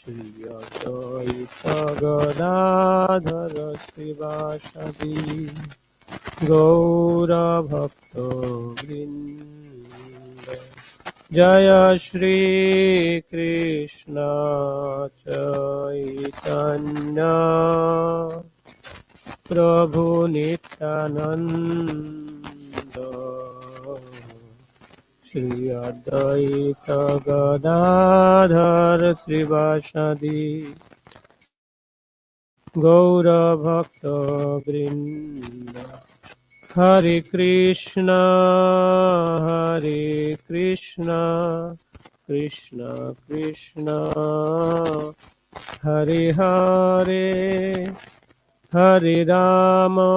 Shri Advaita Gadadhara Srivasadi Gaura Bhakta Vrinda Jaya Shri Krishna Chaitanya Prabhu Nityananda Shri Advaita Gadadhara Srivasadi Gaura Bhakta Vrinda Hare Krishna Krishna Krishna Hare Hare Hare Rama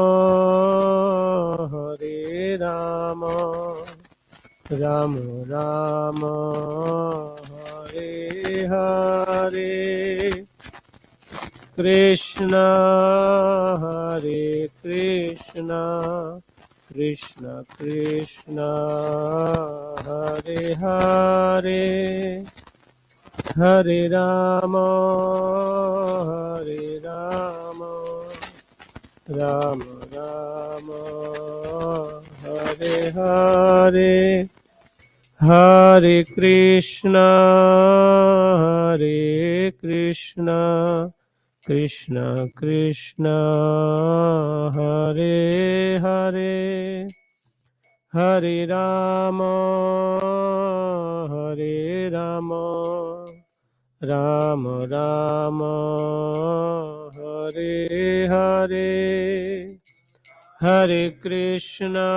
Rama Rama Hare Hare Krishna Krishna Krishna Hare Hare Hare Rama Rama Rama Hare Hare Hare Krishna Krishna Krishna Hare Hare Hare Rama Rama Rama Hare Hare Hare Krishna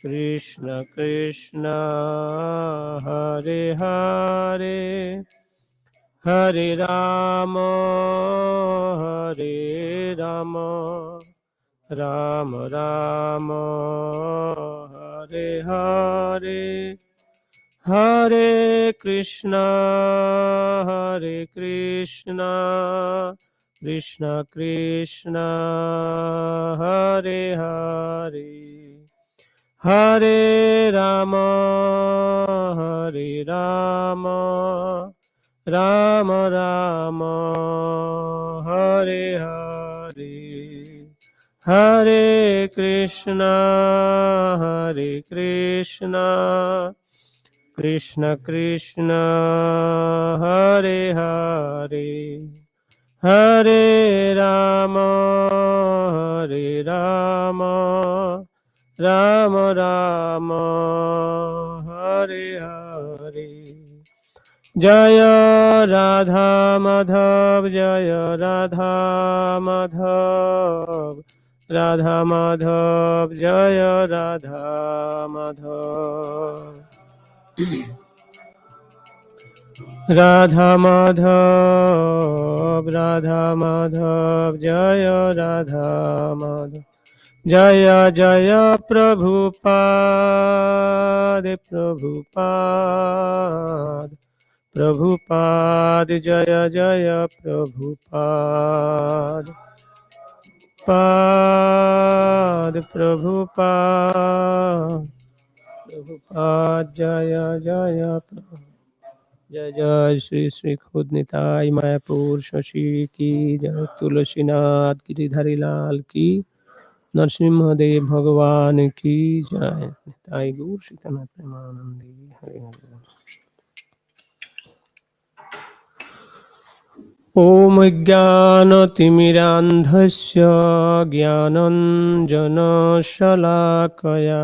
Krishna Krishna Hare Hare Hare Rama Rama Rama Hare Hare Hare Krishna Krishna Krishna Hare Hare Hare Rama Rama Rama Hare Hare Hare Krishna Krishna Krishna Hare Hare Hare Rama Rama Rama Hare Hare Jaya Radha Madhav Jaya Radha Madhav Radha Madhav Jaya Radha Madhav Radha Madhav Jaya Radha Madhav Jaya Jaya Prabhupada Jaya Jaya Prabhupada Jaya Jaya Prabhupada जय जय श्री श्री खुद निताई मायापुर शशि की जय तुलसीनाथ गिरिधारी लाल की नरसिम्हदेव भगवान की जय निताई गौर सीतानाथ प्रेमानंदी हरे हरे ओम ज्ञानतिमिरान्धस्य ज्ञानञ्जनशलाकया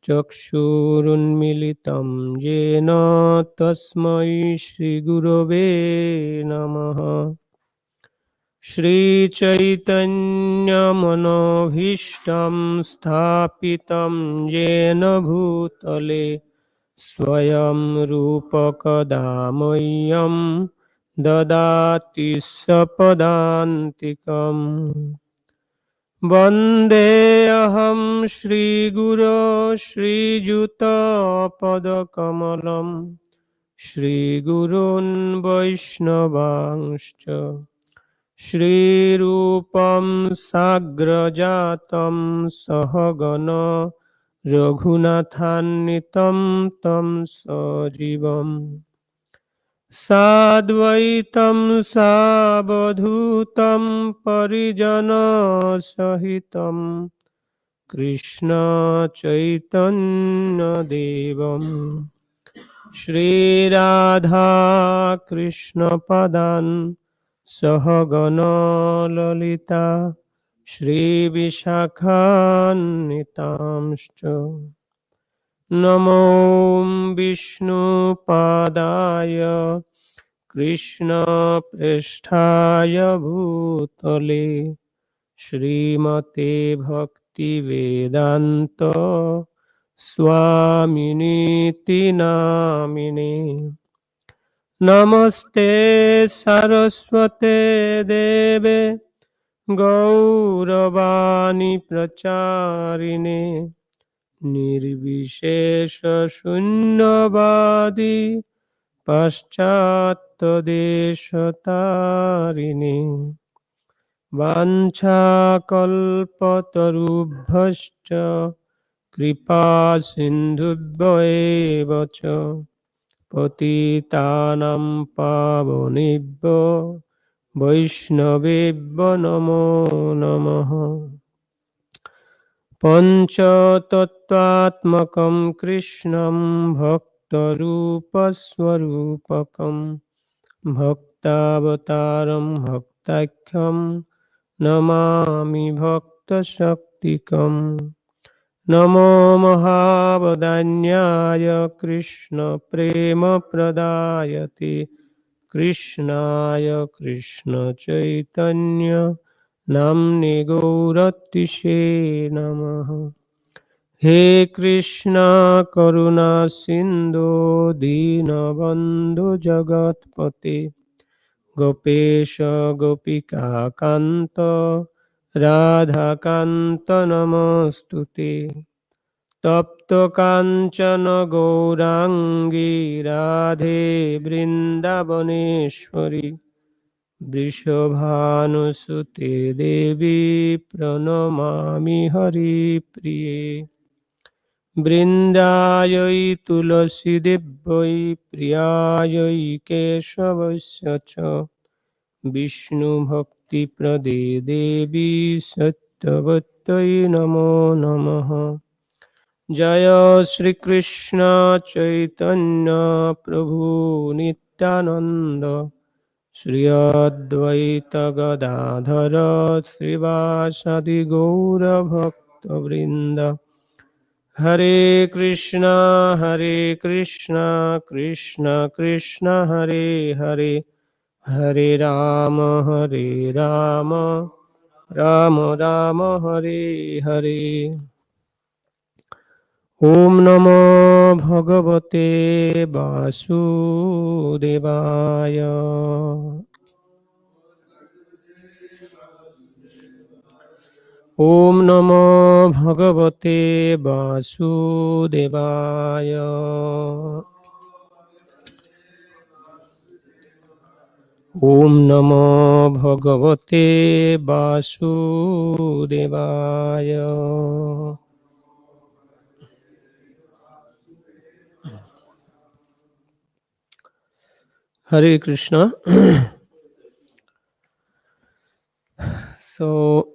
चक्षुरुन्मीलितं येन तस्मै श्रीगुरवे नमः श्रीचैतन्यमनोभीष्टं स्थापितं येन भूतले स्वयं रूपकदा मह्यं ददाति सपदान्तिकम् वन्देऽहं श्रीगुरो श्रीयुतपदकमलं श्रीगुरून् वैष्णवांश्च श्रीरूपं साग्रजातं सहगण रघुनाथान्वितं तं सजीवम् साद्वैतं सावधूतं परिजनसहितं कृष्ण चैतन्यदेवम् श्रीराधा कृष्णपदान् सहगण ललिता श्रीविशाखान्वितांश्च नमो विष्णुपादाय कृष्णप्रेष्ठाय भूतले श्रीमते भक्तिवेदान्त स्वामिनीति नामिने नमस्ते सरस्वते देवे गौरवाणी प्रचारिणे निर्विशेषशून्यवादी पाश्चात्यदेशतारिणे वाञ्छाकल्पतरुभ्यश्च कृपासिन्धुभ्येव च पतितानां पावनेभ्यो वैष्णवेभ्यो नमो नमः पञ्चतत्त्वात्मकं कृष्णं भक्तरूपस्वरूपकं भक्तावतारं भक्ताख्यं नमामि भक्तशक्तिकम् नमो महावदान्याय कृष्णप्रेमप्रदायते कृष्णाय कृष्णचैतन्य नाम्ने गौरतिषे नमः हे कृष्ण करुणा सिन्धो दीनबन्धु जगत्पते गोपेश गोपिकान्त राधाकान्त नमोऽस्तुते तप्त काञ्चन गौराङ्गी राधे वृन्दावनेश्वरी वृषभानुसुते देवी प्रणमामि हरिप्रिये वृन्दायै तुलसीदेव्यै प्रियायै केशवस्य च विष्णुभक्तिप्रदे देवी सत्यवत्यै नमो नमः जय श्री कृष्ण चैतन्य प्रभु नित्यानंद श्री अद्वैत गदाधर श्रीवासादि गौर भक्तवृंद हरे कृष्णा कृष्ण कृष्ण हरे हरे हरे राम राम राम हरे हरे ओम नमो भगवते वासुदेवाय ओम नमो भगवते वासुदेवाय ओम नमो भगवते वासुदेवाय Hare Krishna. So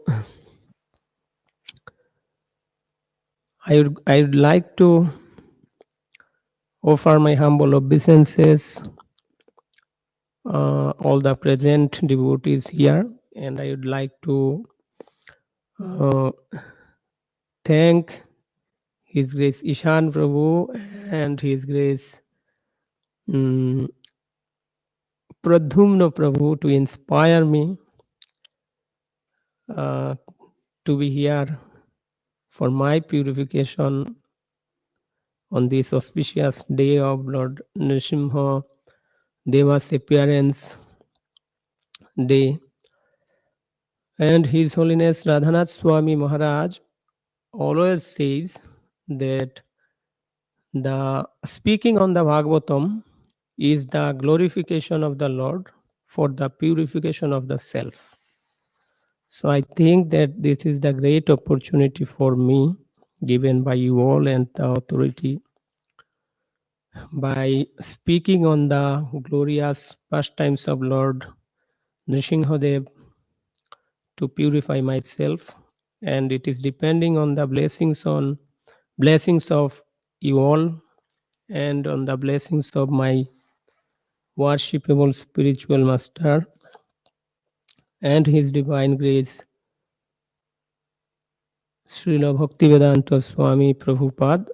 I would like to offer my humble obeisances all the present devotees here, and I would like to thank His Grace Ishan Prabhu and His Grace Pradhumna Prabhu to inspire me to be here for my purification on this auspicious day of Lord Nṛsiṁhadeva's appearance day. And His Holiness Radhanath Swami Maharaj always says that the speaking on the Bhagavatam is the glorification of the Lord for the purification of the self. So I think that this is the great opportunity for me given by you all and the authority by speaking on the glorious pastimes of Lord Nṛsiṁhadeva to purify myself, and it is depending on the blessings of you all and on the blessings of my worshipable spiritual master and his divine grace Srila Bhaktivedanta Swami Prabhupada.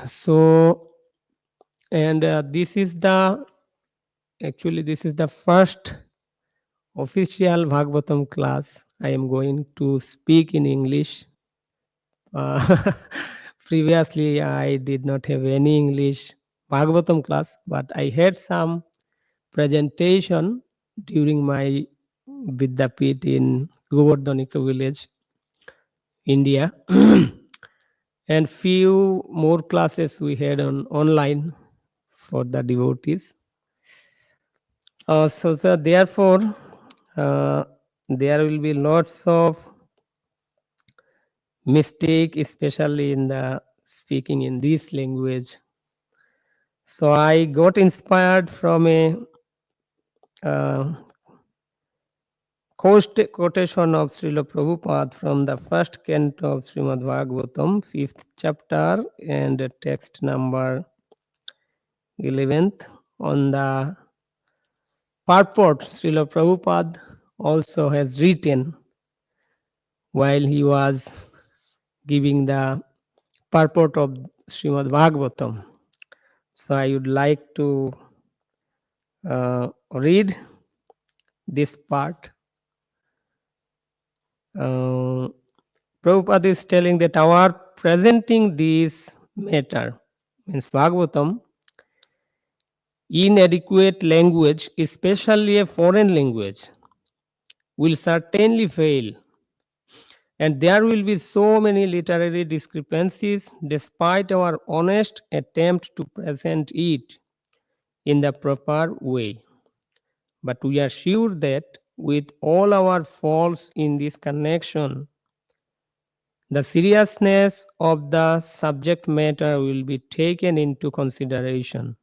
So, and this is the first official Bhagavatam class. I am going to speak in English. Previously, I did not have any English Bhagavatam class, but I had some presentation during my Vidyapit in Govardhanika village, India. And few more classes we had on online for the devotees. So therefore, there will be lots of mistake, especially in the speaking in this language. So I got inspired from a quotation of Srila Prabhupada from the first canto of Srimad Bhagavatam, 5th chapter, and text number 11th. On the purport, Srila Prabhupada also has written while he was giving the purport of Srimad Bhagavatam. So I would like to read this part. Prabhupada is telling that our presenting this matter, means Bhagavatam, inadequate language, especially a foreign language, will certainly fail. And there will be so many literary discrepancies despite our honest attempt to present it in the proper way. But we are sure that with all our faults in this connection, the seriousness of the subject matter will be taken into consideration.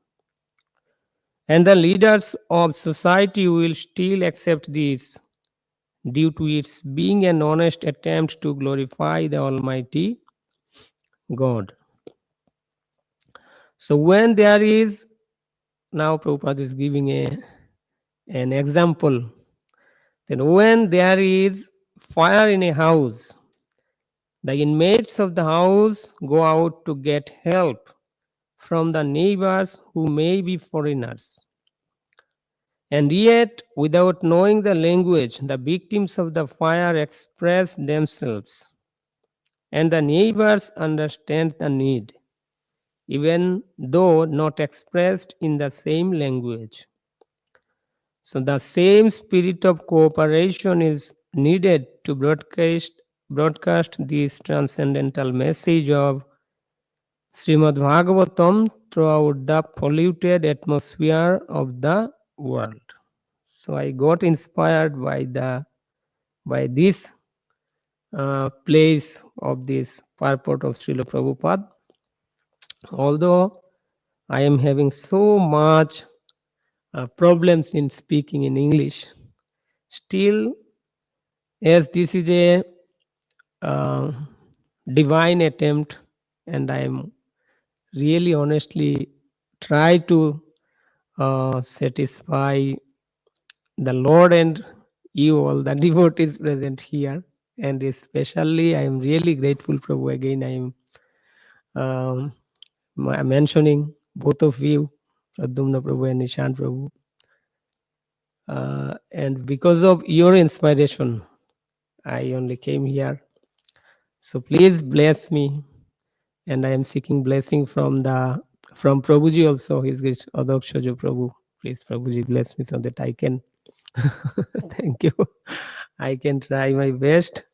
And the leaders of society will still accept this due to its being an honest attempt to glorify the Almighty God. So when there is, now Prabhupada is giving an example, then when there is fire in a house, the inmates of the house go out to get help from the neighbors who may be foreigners. And yet, without knowing the language, the victims of the fire express themselves, and the neighbors understand the need, even though not expressed in the same language. So the same spirit of cooperation is needed to broadcast this transcendental message of Srimad Bhagavatam throughout the polluted atmosphere of the world. So I got inspired by this place of this purport of Srila Prabhupada. Although I am having so much problems in speaking in English, still, as this is a divine attempt, and I am really honestly try to satisfy the Lord and you all, the devotees present here. And especially, I am really grateful, Prabhu. Again, I am mentioning both of you, Pradyumna Prabhu and Nishan Prabhu. And because of your inspiration, I only came here. So please bless me. And I am seeking blessing from Prabhuji also, His Grace Adakshaja Prabhu. Please, Prabhuji, bless me so that I can, thank you, I can try my best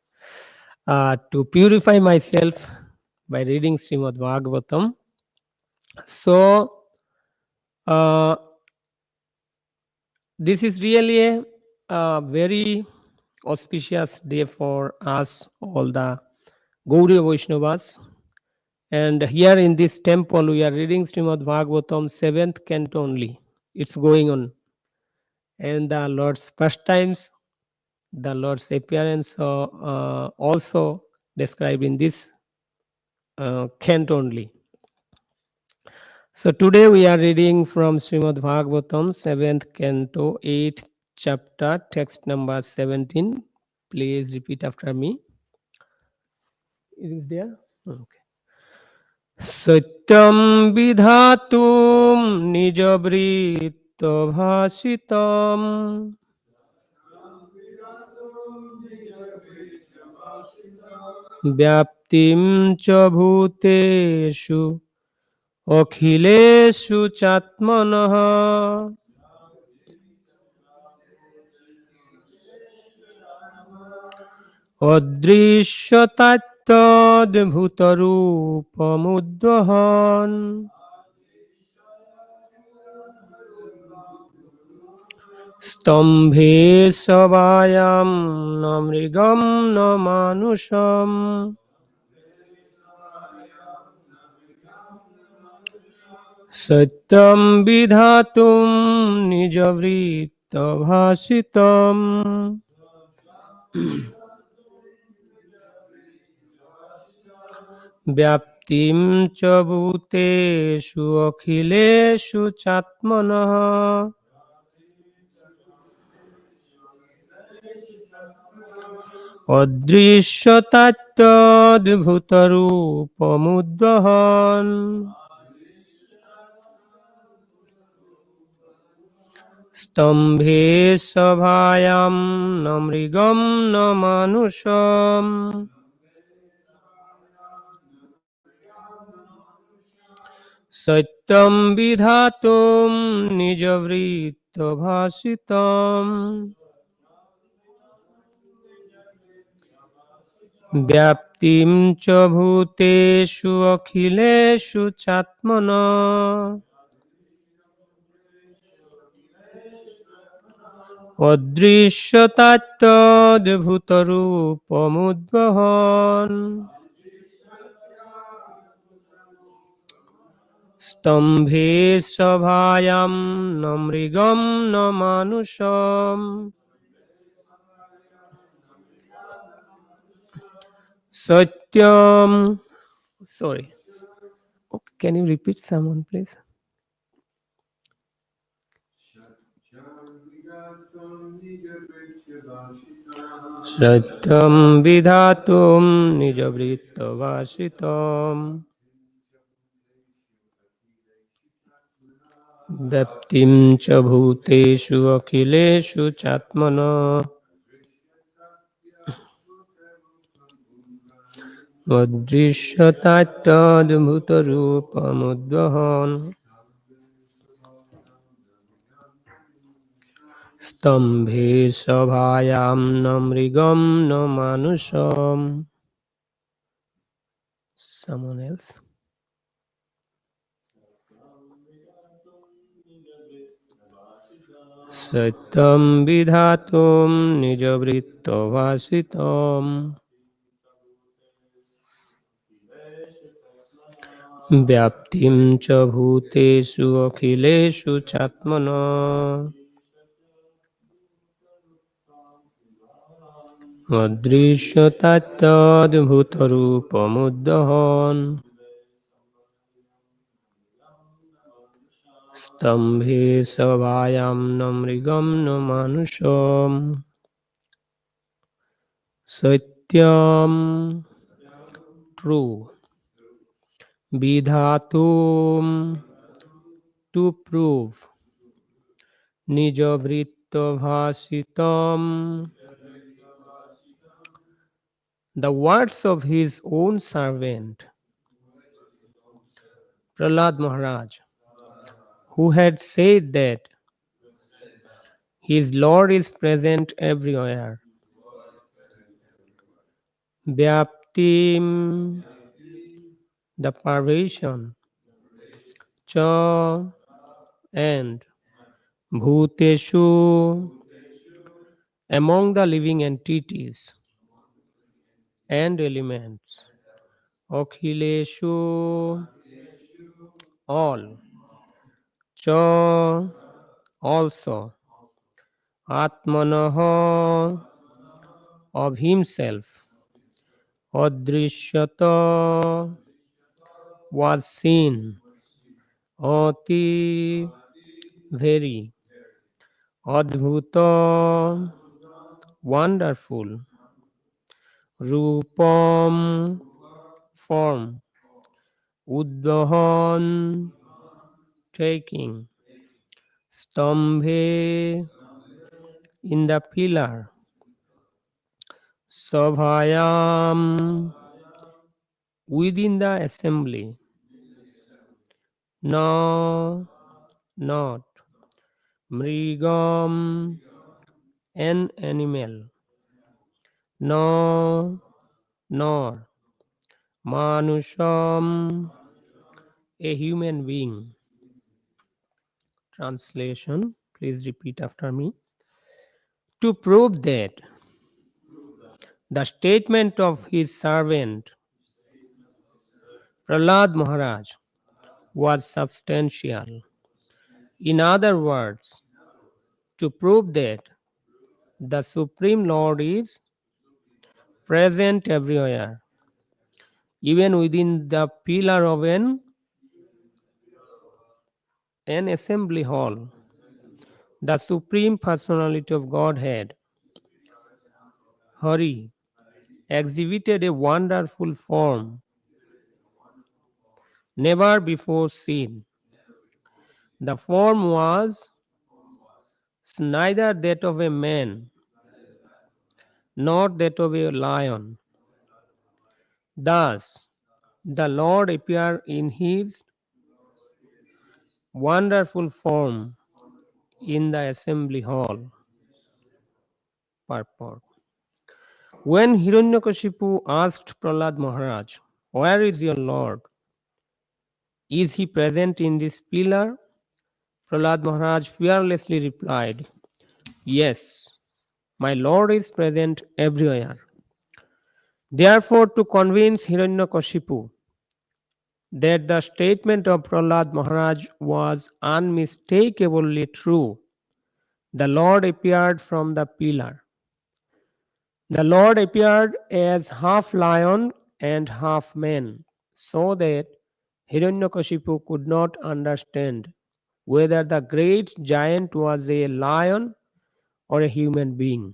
to purify myself by reading Srimad Bhagavatam. So, this is really a very auspicious day for us, all the Gauriya Vaishnavas. And here in this temple, we are reading Srimad Bhagavatam 7th canto only. It's going on. And the Lord's pastimes, the Lord's appearance also described in this canto only. So today we are reading from Srimad Bhagavatam 7th canto 8th chapter, text number 17. Please repeat after me. It is there? Okay. Satyam vidhatum nijavritto bhasitam vyaptim cha bhuteshu akhileshu chatmanah অদৃশ্যতাত্তদ্ভূতরূপমুদ্বহন স্তম্ভে সবায়াম ন মৃগম ন মানুষম সত্যম বিধাতুম নিজবৃত্ত ভাসিতম ব্যাপ্তিম চ ভূতেষু অখিলেষু চাত্মনঃ অদৃশ্যতাত্তদ্ভূতরূপমুদ্বহন স্তম্ভে সভায়াম ন মৃগম ন মানুষম সত্যম বিধাতুম নিজবৃত্ত ভাসিতম ব্যাপ্তিম চ ভূতেষু অখিলেষু চাত্মনঃ অদৃশ্যতাত্তদ্ভূতরূপমুদ্বহন স্তম্ভে সভায়াম ন মৃগম ন মানুষম সত্যম sorry. Okay, can you repeat someone please? সত্যম বিধাতুম নিজবৃত্ত ভাসিতম ব্যক্তিম চ ভূতেষু অখিলেষু চাত্মনঃ অদৃশ্যতাত্তদ্ভূতরূপমুদ্বহন স্তম্ভে সভায়াম ন মৃগম ন মানুষম someone else. সত্যম বিধাতুম নিজবৃত্ত ভাসিতম ব্যাপ্তিম চ ভূতেষু অখিলেষু চাত্মনঃ অদৃশ্যতাত্তদ্ভূতরূপমুদ্বহন স্তম্ভে সভায়াম ন মৃগম ন মানুষম সত্যম true বিধাতুম to prove নিজবৃত্ত ভাসিতম the words of his own servant Prahlad Maharaj, who had said that his Lord is present everywhere. Vyaptim, the pervasion, cha, and bhuteshu, among the living entities and elements. Akhileshu, all. Cha, also. Atmanaha, of himself. Adrishyata, was seen. Ati, very. Adbhuta, wonderful. Rupam, form. Uddahan, taking. Stambhe, in the pillar. Sabhayam, within the assembly. No, not. Mrigam, an animal. No, nor. Manusham, a human being. Translation, please repeat after me. To prove that the statement of his servant Prahlad Maharaj was substantial. In other words, to prove that the Supreme Lord is present everywhere, even within the pillar of an assembly hall. The Supreme Personality of Godhead, Hari, exhibited a wonderful form never before seen. The form was neither that of a man nor that of a lion. Thus, the Lord appeared in his wonderful form in the assembly hall. Purport. When Hiranyakashipu asked Prahlad Maharaj, "Where is your Lord? Is he present in this pillar?" Prahlad Maharaj fearlessly replied, "Yes, my Lord is present everywhere." Therefore, to convince Hiranyakashipu that the statement of Prahlad Maharaj was unmistakably true, the Lord appeared from the pillar. The Lord appeared as half lion and half man, so that Hiranyakashipu could not understand whether the great giant was a lion or a human being.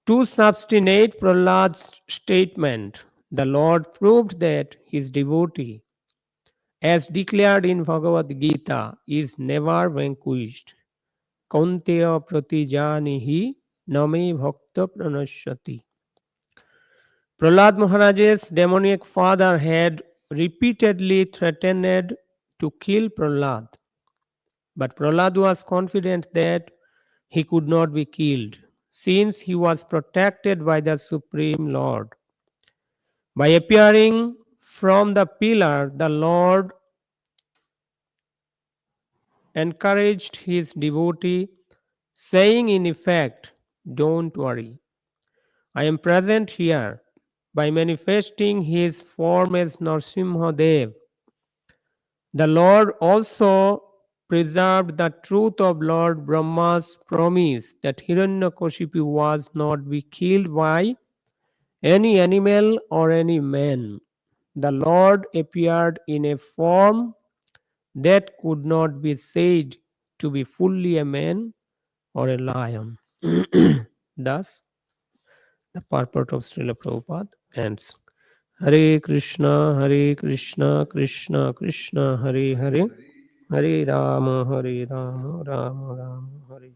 To substantiate Prahlad's statement, the Lord proved that his devotee, as declared in Bhagavad Gita, is never vanquished. Kaunteya pratijanihi name bhakta pranashyati. Prahlad Maharaj's demoniac father had repeatedly threatened to kill Prahlad, but Prahlad was confident that he could not be killed, since he was protected by the Supreme Lord. By appearing from the pillar, the Lord encouraged his devotee, saying in effect, "Don't worry, I am present here." By manifesting his form as Nṛsiṁhadeva, the Lord also preserved the truth of Lord Brahma's promise that Hiranyakashipu was not be killed by any animal or any man. The Lord appeared in a form that could not be said to be fully a man or a lion. Thus, the purport of Srila Prabhupada ends. Hare Krishna, Krishna Krishna, Hare Hare, Hare Rama, Rama Rama, Hare Hare.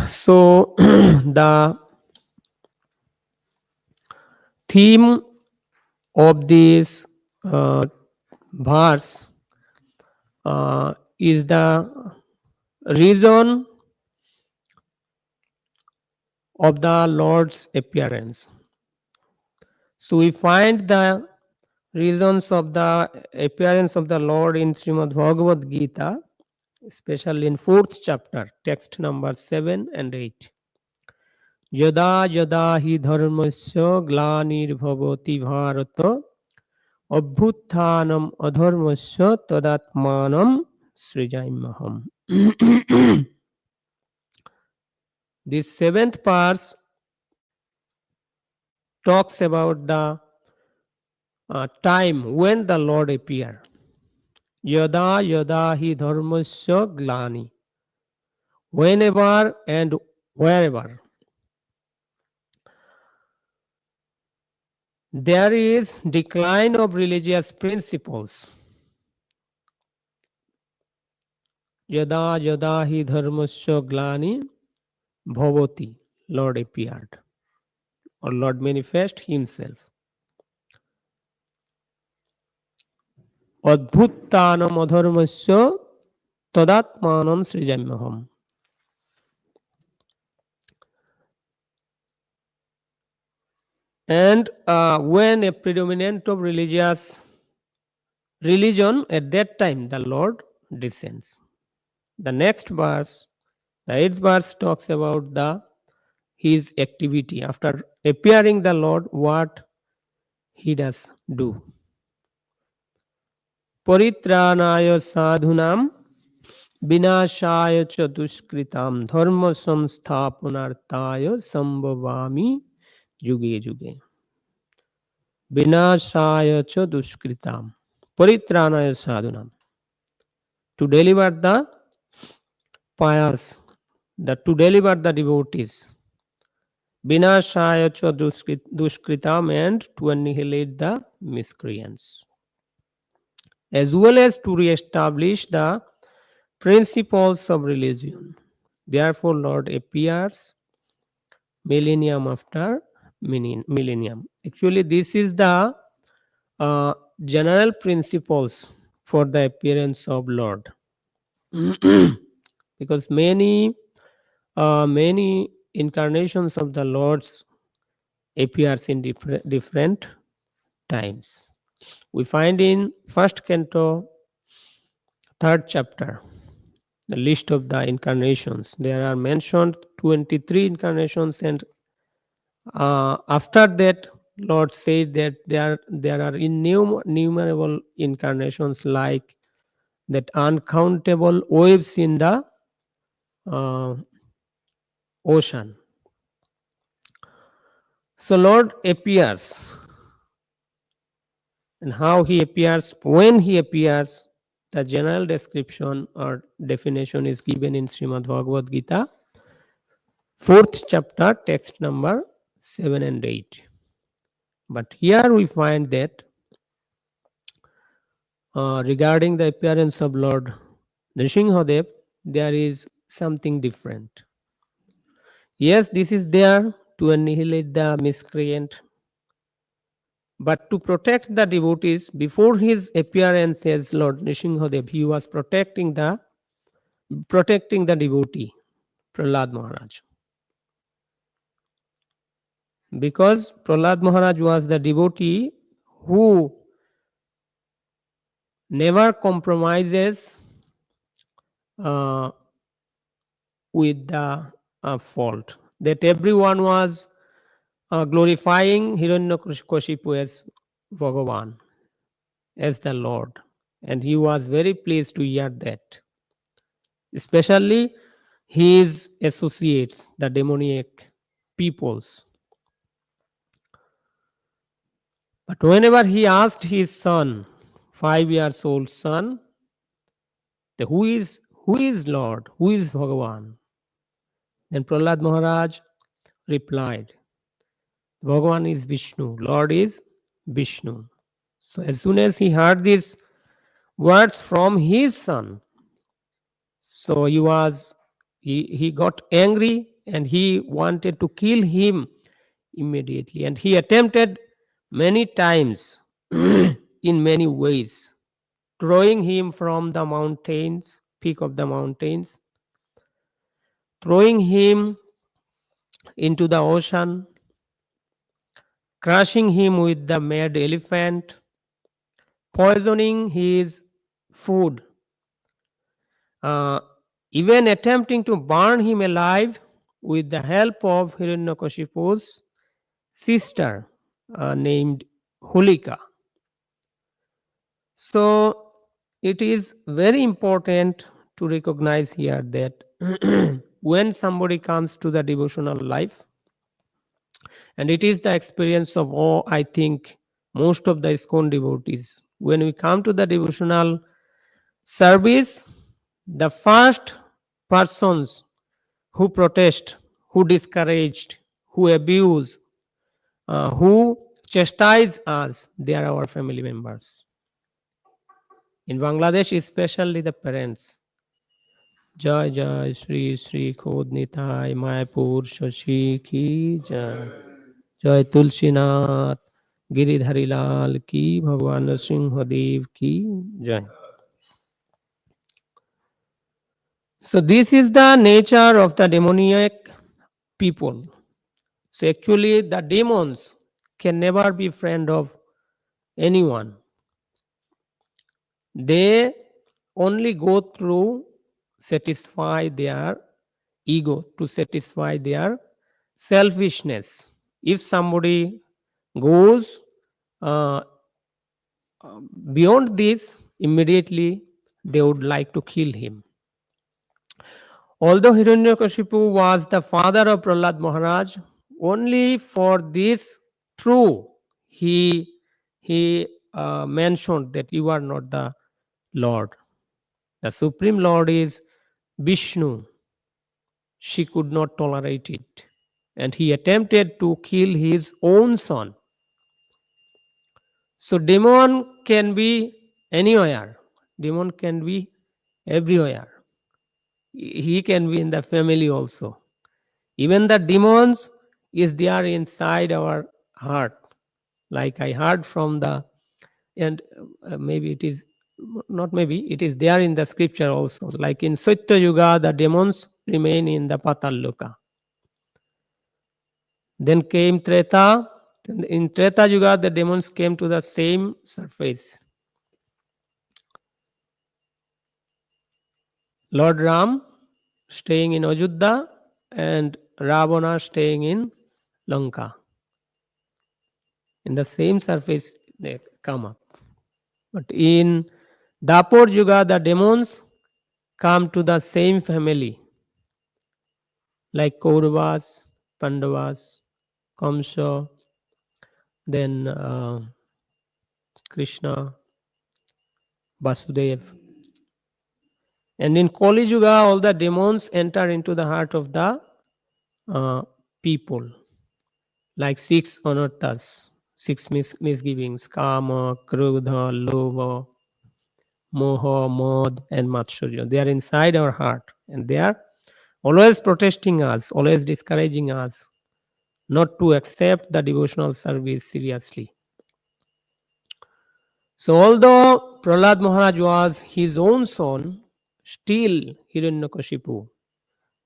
So, the theme of this verse is the reason of the Lord's appearance. So we find the reasons of the appearance of the Lord in Srimad Bhagavad Gita. especially in 4th chapter, text number 7 and 8. Yada yada hi dharmasya glanirvavati bharata abhuthanam adharmasya tadatmanam srijaimaham. This 7th verse talks about the time when the Lord appear. Yada yada hi dharmasya glani. Whenever and wherever there is decline of religious principles. Yada yada hi dharmasya glani bhavati. Lord appeared, or Lord manifest himself. Adbhuttanam adharmasya tadatmanam srijamyaham. And when a predominant of religion, at that time the Lord descends. The next verse, the 8th verse, talks about his activity. After appearing the Lord, what he does do. Paritranaya sadhunam vinashaya cha duskritam dharma samsthapanartaya sambhavami yuge yuge. Vinashaya cha duskritam paritranaya sadhunam. To deliver the pious, to deliver the devotees. Vinashaya cha duskritam, and to annihilate the miscreants, as well as to re-establish the principles of religion. Therefore, Lord appears millennium after millennium. Actually, this is the general principles for the appearance of Lord. Because many incarnations of the Lords appears in different times. We find in first canto, 3rd chapter, the list of the incarnations. There are mentioned 23 incarnations, and after that, Lord said that there are innumerable incarnations, like that uncountable waves in the ocean. So Lord appears, and how he appears, when he appears, the general description or definition is given in Srimad Bhagavad Gita, 4th chapter, text number 7 and 8. But here we find that regarding the appearance of Lord Nṛsiṁhadeva, there is something different. Yes, this is there to annihilate the miscreant, but to protect the devotees. Before his appearance as Lord Nṛsiṁhadeva, he was protecting the devotee, Prahlad Maharaj. Because Prahlad Maharaj was the devotee who never compromises with the fault. That everyone was glorifying Hiranyakashipu as Bhagavan, as the Lord. And he was very pleased to hear that. Especially his associates, the demoniac peoples. But whenever he asked his son, 5 years old son, who is Lord, who is Bhagavan? Then Prahlad Maharaj replied, Bhagavan is Vishnu, Lord is Vishnu. So as soon as he heard these words from his son, so he got angry, and he wanted to kill him immediately. And he attempted many times in many ways, throwing him from the mountains, peak of the mountains, throwing him into the ocean, crushing him with the mad elephant, poisoning his food, uh, even attempting to burn him alive with the help of Hiranyakashipu's sister named Hulika. So it is very important to recognize here that when somebody comes to the devotional life, and it is the experience of all, I think, most of the ISKCON devotees, when we come to the devotional service, the first persons who protest, who discouraged, who abuse, who chastise us, they are our family members. In Bangladesh, especially the parents. Jai Jai Sri Sri Khod Nitai Mayapur Shashi Ki Jai. Jai Tulsinath Giridhari Lal Ki Bhagwan Nṛsiṁhadeva Ki Jai. So this is the nature of the demoniac people. So actually the demons can never be friend of anyone. They only go through satisfy their ego, to satisfy their selfishness. If somebody goes uh, beyond this, immediately they would like to kill him. Although Hiranyakashipu was the father of Prahlad Maharaj, only for this true he mentioned that you are not the Lord. The Supreme Lord is Vishnu. She could not tolerate it. And he attempted to kill his own son. So demon can be anywhere. Demon can be everywhere. He can be in the family also. Even the demons is there inside our heart. Like I heard from the, and maybe it is, not maybe, it is there in the scripture also. Like in Satya Yuga, the demons remain in the Patal Loka. Then came Treta. In Treta Yuga, the demons came to the same surface. Lord Ram staying in Ajodhya and Ravana staying in Lanka. In the same surface they come up. But in Dapur Yuga, the demons come to the same family, like Kauravas, Pandavas, Kamsa, then Krishna, Vasudev. And in Kali Yuga, all the demons enter into the heart of the people, like six anarthas, six misgivings: Kama, Krodha, Lobha, Moha, Mod, and Matsurya. They are inside our heart, and they are always protesting us, always discouraging us not to accept the devotional service seriously. So although Prahlad Maharaj was his own son, still Hiranyakashipu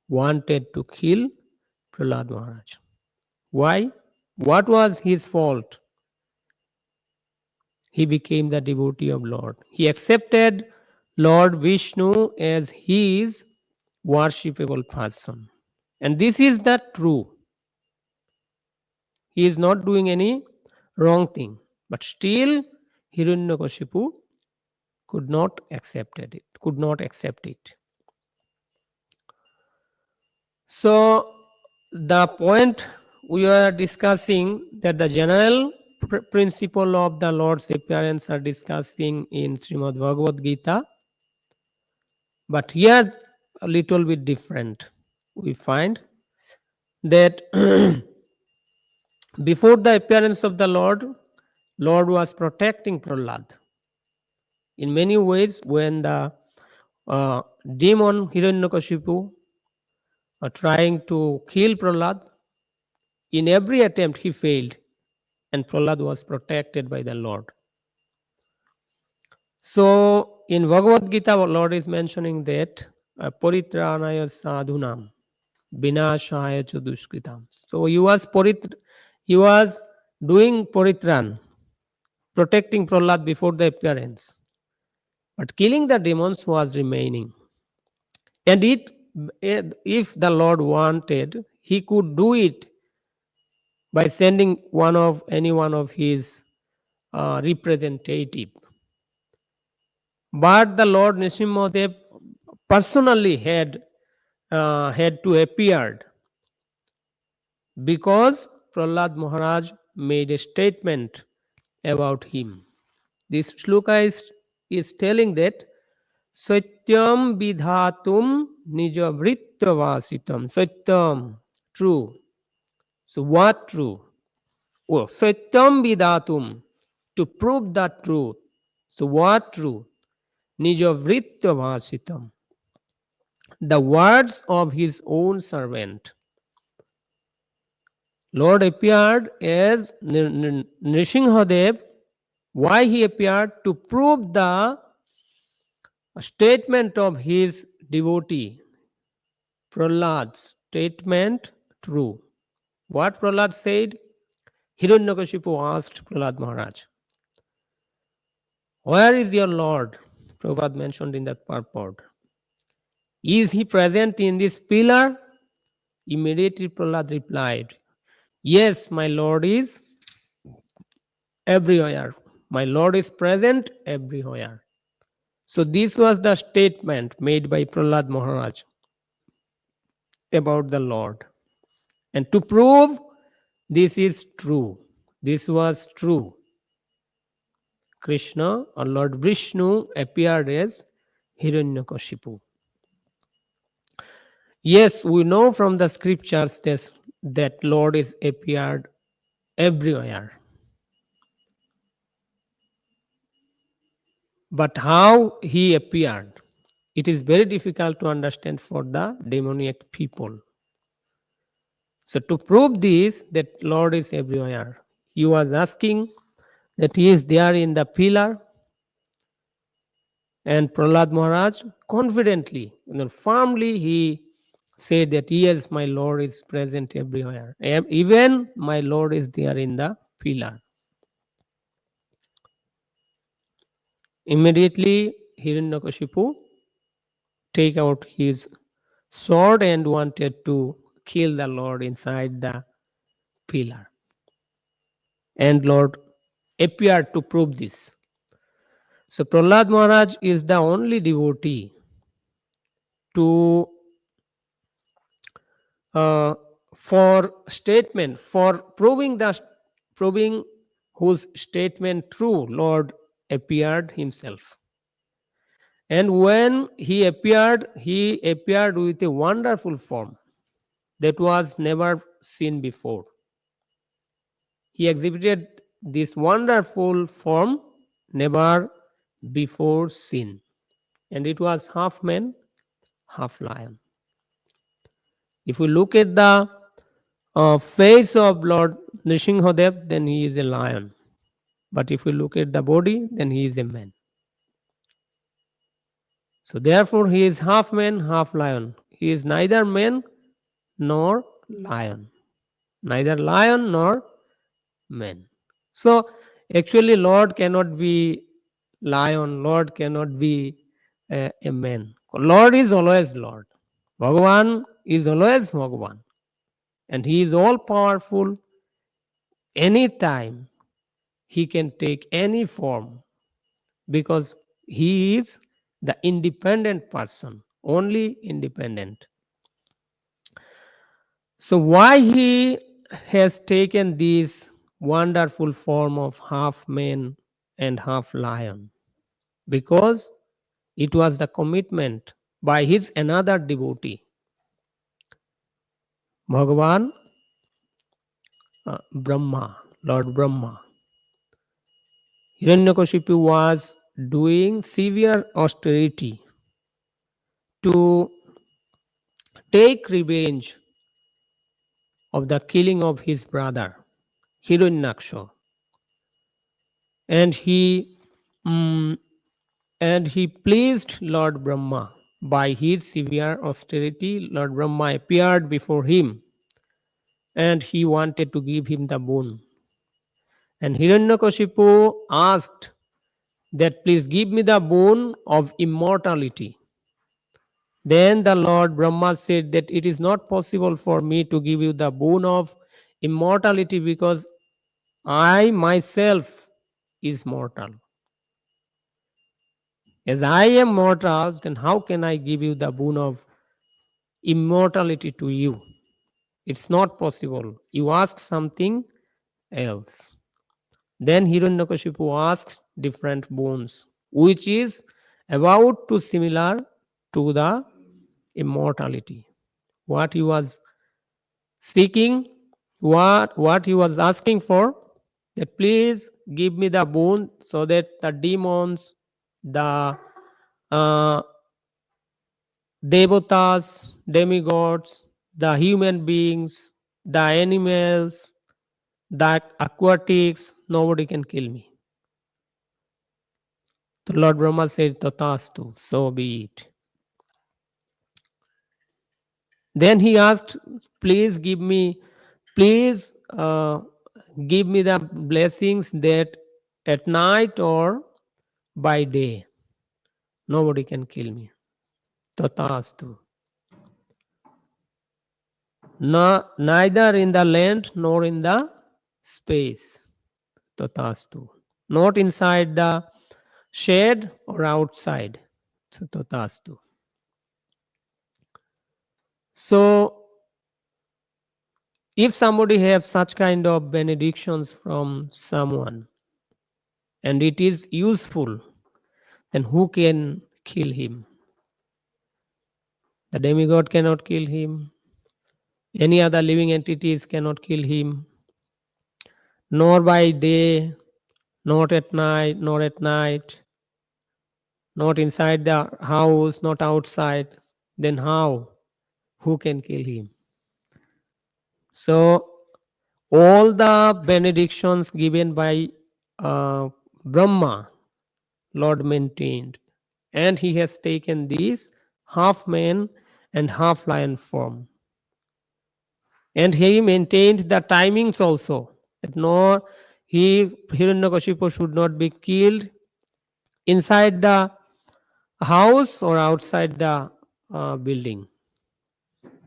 wanted to kill Prahlad Maharaj. Why? What was his fault? He became the devotee of Lord. He accepted Lord Vishnu as his worshipable person. And this is the true. He is not doing any wrong thing. But still Hiranyakashipu could not accept it. So the point we are discussing, that the general principle of the Lord's appearance are discussing in Srimad Bhagavad Gita, but here a little bit different. We find that before the appearance of the Lord was protecting Prahlad. In many ways, when the demon Hiranyakashipu trying to kill Prahlad, in every attempt he failed, and Prahlad was protected by the Lord. So in Bhagavad Gita, Lord is mentioning that Paritranaya sadhunam vinashaya cha dushkritam. So he was doing Paritran, protecting Prahlad before the appearance. But killing the demons was remaining. And if the Lord wanted, he could do it by sending any one of his representative. But the Lord Nṛsiṁhadev personally had to appear, because Prahlad Maharaj made a statement about him. This shloka is telling that Satyam vidhatum nijavrittavasitam. Satyam, true. So what true? Oh, Satyam vidhatum, to prove the truth. So what truth? Nijavrittavasitam, the words of his own servant. Lord appeared as Nṛsiṁhadev. Why he appeared? To prove the statement of his devotee, Prahlad's statement true. What Prahlad said? Hiranyakashipu asked Prahlad Maharaj, "Where is your Lord?" Prabhupada mentioned in that purport. "Is he present in this pillar?" Immediately Prahlad replied, "Yes, my Lord is everywhere. My Lord is present everywhere." So this was the statement made by Prahlad Maharaj about the Lord. And to prove this is true, this was true, Krishna or Lord Vishnu appeared as Hiranyakashipu. Yes, we know from the scriptures that Lord is appeared everywhere. But how he appeared, it is very difficult to understand for the demoniac people. So to prove this, that Lord is everywhere, he was asking that he is there in the pillar, and Prahlad Maharaj confidently, firmly he said that yes, my Lord is present everywhere. Even my Lord is there in the pillar. Immediately Hiranyakashipu take out his sword and wanted to kill the Lord inside the pillar. And Lord appeared to prove this. So Prahlad Maharaj is the only devotee to for statement, for proving whose statement true, Lord appeared himself. And when he appeared with a wonderful form that was never seen before. He exhibited this wonderful form never before seen. And it was half man, half lion. If we look at the face of Lord Nṛsiṁhadev, then he is a lion. But if we look at the body, then he is a man. So therefore he is half man, half lion. He is neither man nor lion. Neither lion nor man. So actually Lord cannot be lion, Lord cannot be a man. Lord is always Lord. Bhagavan is always Bhagavan. And he is all powerful. Anytime he can take any form, because he is the independent person, only independent. So why he has taken this wonderful form of half man and half lion? Because it was the commitment by his another devotee, Bhagavan Brahma, Lord Brahma. Hiranyakashipu was doing severe austerity to take revenge of the killing of his brother Hiranyaksha, and he pleased Lord Brahma by his severe austerity. Lord Brahma appeared before him, and he wanted to give him the boon. And Hiranyakashipu asked that please give me the boon of immortality. Then the Lord Brahma said that it is not possible for me to give you the boon of immortality because I myself is mortal. As I am mortal, then how can I give you the boon of immortality to you? It's not possible. You ask something else. Then Hiranyakashipu asked different boons, which is about to similar to the immortality. What he was seeking, what he was asking for, that please give me the boon so that the demons, the uh, devatas, demigods, the human beings, the animals, the aquatics, nobody can kill me. The Lord Brahma said, Tatastu, so be it. Then he asked, please please give me the blessings that at night or by day, nobody can kill me. Tatastu. No, neither in the land nor in the space. Tatastu. Not inside the shade or outside. So Tatastu. So if somebody have such kind of benedictions from someone and it is useful, then who can kill him? The demigod cannot kill him. Any other living entities cannot kill him. Nor by day, not at night, nor at night, not inside the house, not outside. Then how? Who can kill him? So all the benedictions given by Brahma, Lord maintained, and he has taken these half man and half lion form. And he maintained the timings also, that no, Hiranyakashipu should not be killed inside the house or outside the building.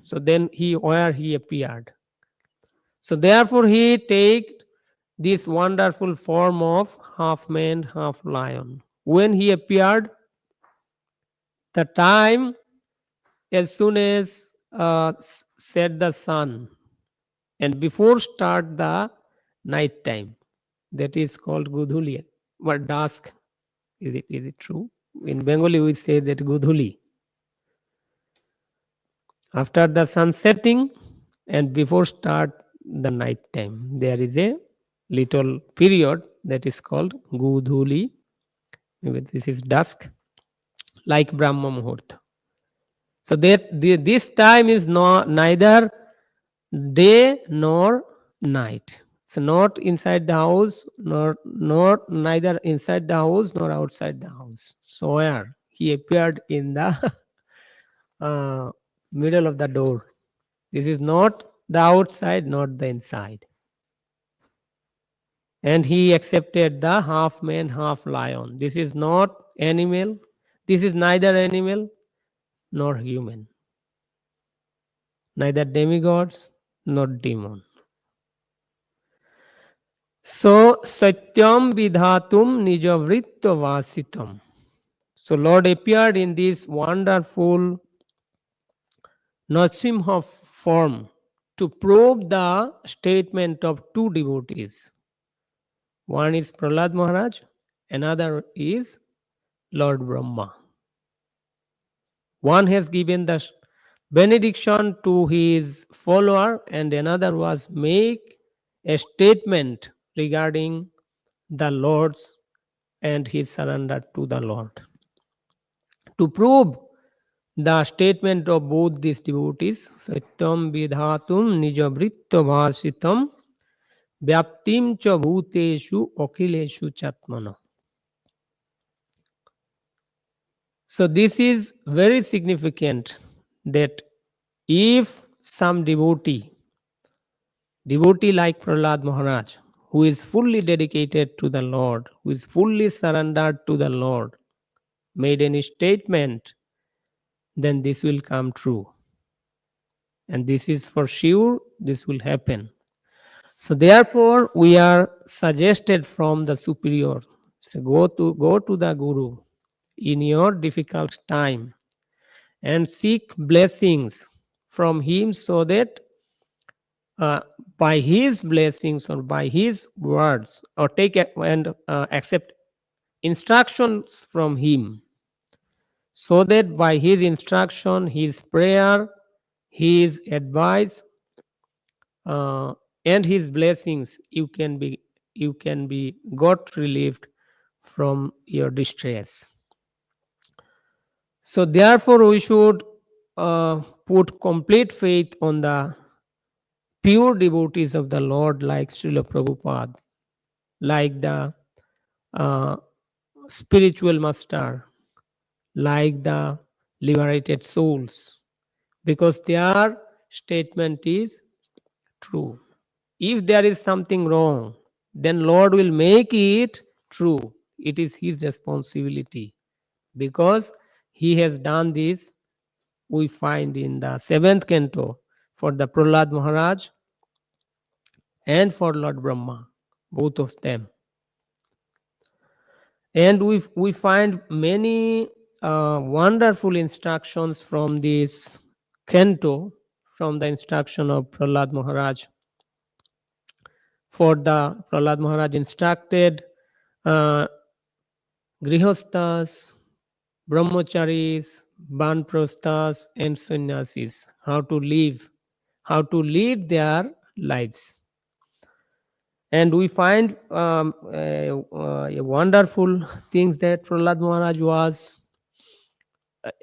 So then where he appeared. So therefore he take this wonderful form of half man, half lion. When he appeared, the time as soon as set the sun and before start the night time, that is called Gudhuli or dusk. Is it true? In Bengali we say that Gudhuli. After the sun setting and before start the night time, there is a little period that is called Gudhuli. This is dusk, like Brahma Muhurta. So this time is neither day nor night. So not inside the house, nor neither inside the house nor outside the house. So where he appeared in the middle of the door. This is not the outside, not the inside. And he accepted the half man, half lion. This is not animal. This is neither animal nor human. Neither demigods nor demon. So satyam vidhatum nijavritya vasitam. So Lord appeared in this wonderful Nṛsiṁha form to prove the statement of two devotees. One is Prahlad Maharaj, another is Lord Brahma. One has given the benediction to his follower and another was make a statement regarding the Lord's and his surrender to the Lord. To prove the statement of both these devotees, Satyam Vidhatum Nijavritya Bhasitam Vyaptim Cha Bhuteshu Akileshu Chatmana. So this is very significant that if some devotee like Prahlad Maharaj, who is fully dedicated to the Lord, who is fully surrendered to the Lord, made any statement then this will come true. And this is for sure, this will happen. So therefore, we are suggested from the superior. So go to the Guru in your difficult time and seek blessings from him, so that uh, by his blessings or by his words, or and accept instructions from him, so that by his instruction, his prayer, his advice, uh, and his blessings, you can be got relieved from your distress. So therefore we should put complete faith on the pure devotees of the Lord, like Srila Prabhupada, like the uh, spiritual master, like the liberated souls, because their statement is true. If there is something wrong, then Lord will make it true. It is his responsibility, because he has done this. We find in the 7th canto for the Prahlad Maharaj and for Lord Brahma, both of them. And we find many wonderful instructions from this canto, from the instruction of Prahlad Maharaj. For the Prahlad Maharaj instructed uh, grihasthas, brahmacharis, banprasthas, and sannyasis how to live, how to lead their lives. And we find a wonderful things that Prahlad Maharaj was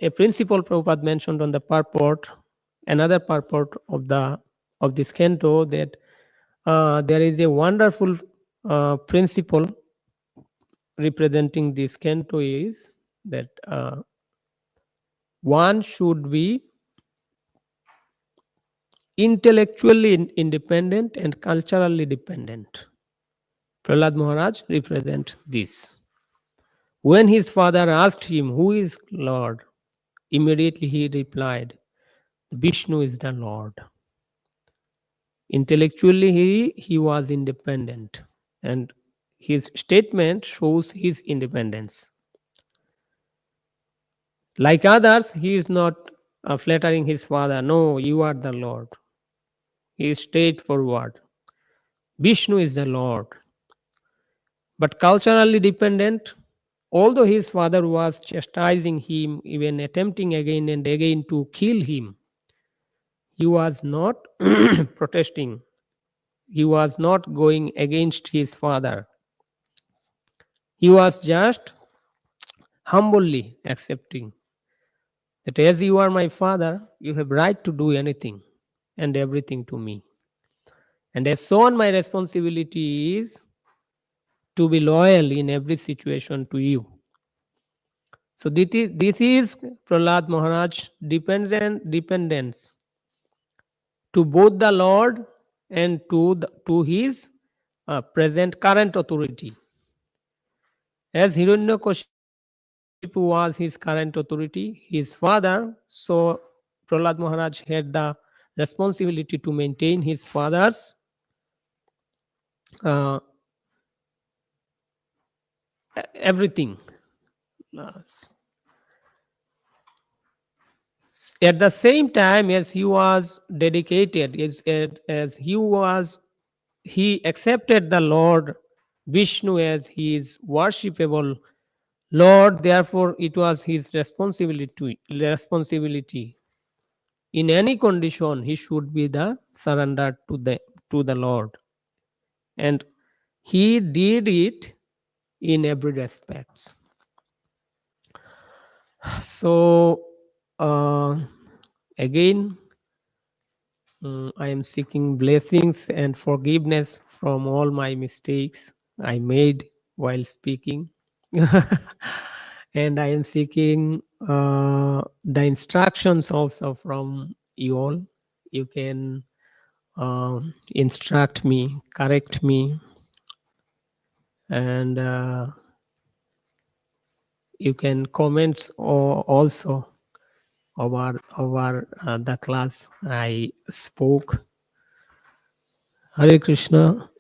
a principle Prabhupada mentioned on the purport, another purport of this canto, that there is a wonderful principle representing this canto, is that one should be intellectually independent and culturally dependent. Prahlad Maharaj represents this. When his father asked him, "Who is Lord?" immediately he replied, "Vishnu is the Lord." Intellectually, he was independent, and his statement shows his independence. Like others, he is not flattering his father. "No, you are the Lord." He is straightforward. Vishnu is the Lord. But culturally dependent, although his father was chastising him, even attempting again and again to kill him, he was not protesting. He was not going against his father. He was just humbly accepting that, as you are my father, you have right to do anything and everything to me. And as so on, my responsibility is to be loyal in every situation to you. So this is Prahlad Maharaj dependence to both the Lord and to his present current authority. As Hiranyakashipu was his current authority, his father, so Prahlad Maharaj had the responsibility to maintain his father's uh, everything. At the same time, as he was dedicated, as he accepted the Lord Vishnu as his worshipable Lord. Therefore, it was his responsibility. In any condition, he should be the surrendered to the Lord, and he did it in every respect. So again, I am seeking blessings and forgiveness from all my mistakes I made while speaking. And I am seeking the instructions also from you all. You can instruct me, correct me, and you can comment also over the class I spoke. Hare Krishna.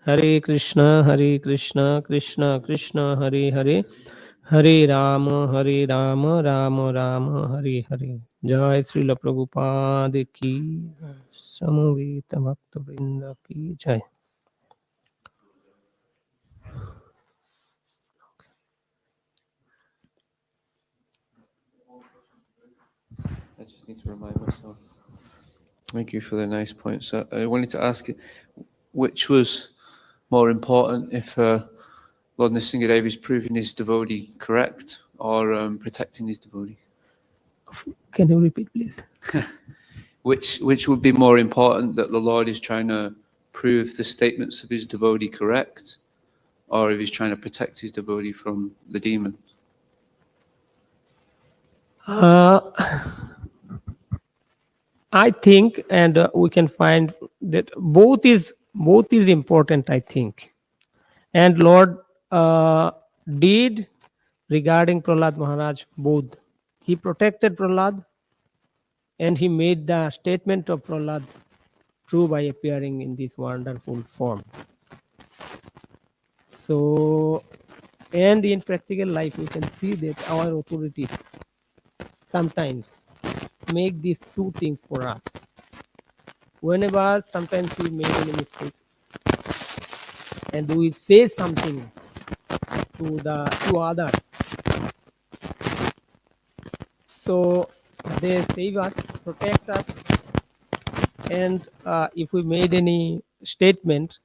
Hare Krishna, Hare Krishna, Krishna Krishna, Hare Hare, Hare Rama, Rama Rama, Hare Hare. Jai Srila Prabhupada ki, Samaveta Bhakta Vrinda ki Jai. I just need to remind myself. Thank you for the nice points. I wanted to ask, which was more important, if Lord Nṛsiṁhadeva is proving his devotee correct or protecting his devotee? Can you repeat, please? Which would be more important, that the Lord is trying to prove the statements of his devotee correct, or if he's trying to protect his devotee from the demon? I think, and we can find that both is important, I think. And Lord did regarding Prahlad Maharaj both. He protected Prahlad and he made the statement of Prahlad true by appearing in this wonderful form. So, and in practical life, we can see that our authorities sometimes make these two things for us. Whenever sometimes we make any mistake and we say something to others, so they save us, protect us, and if we made any statement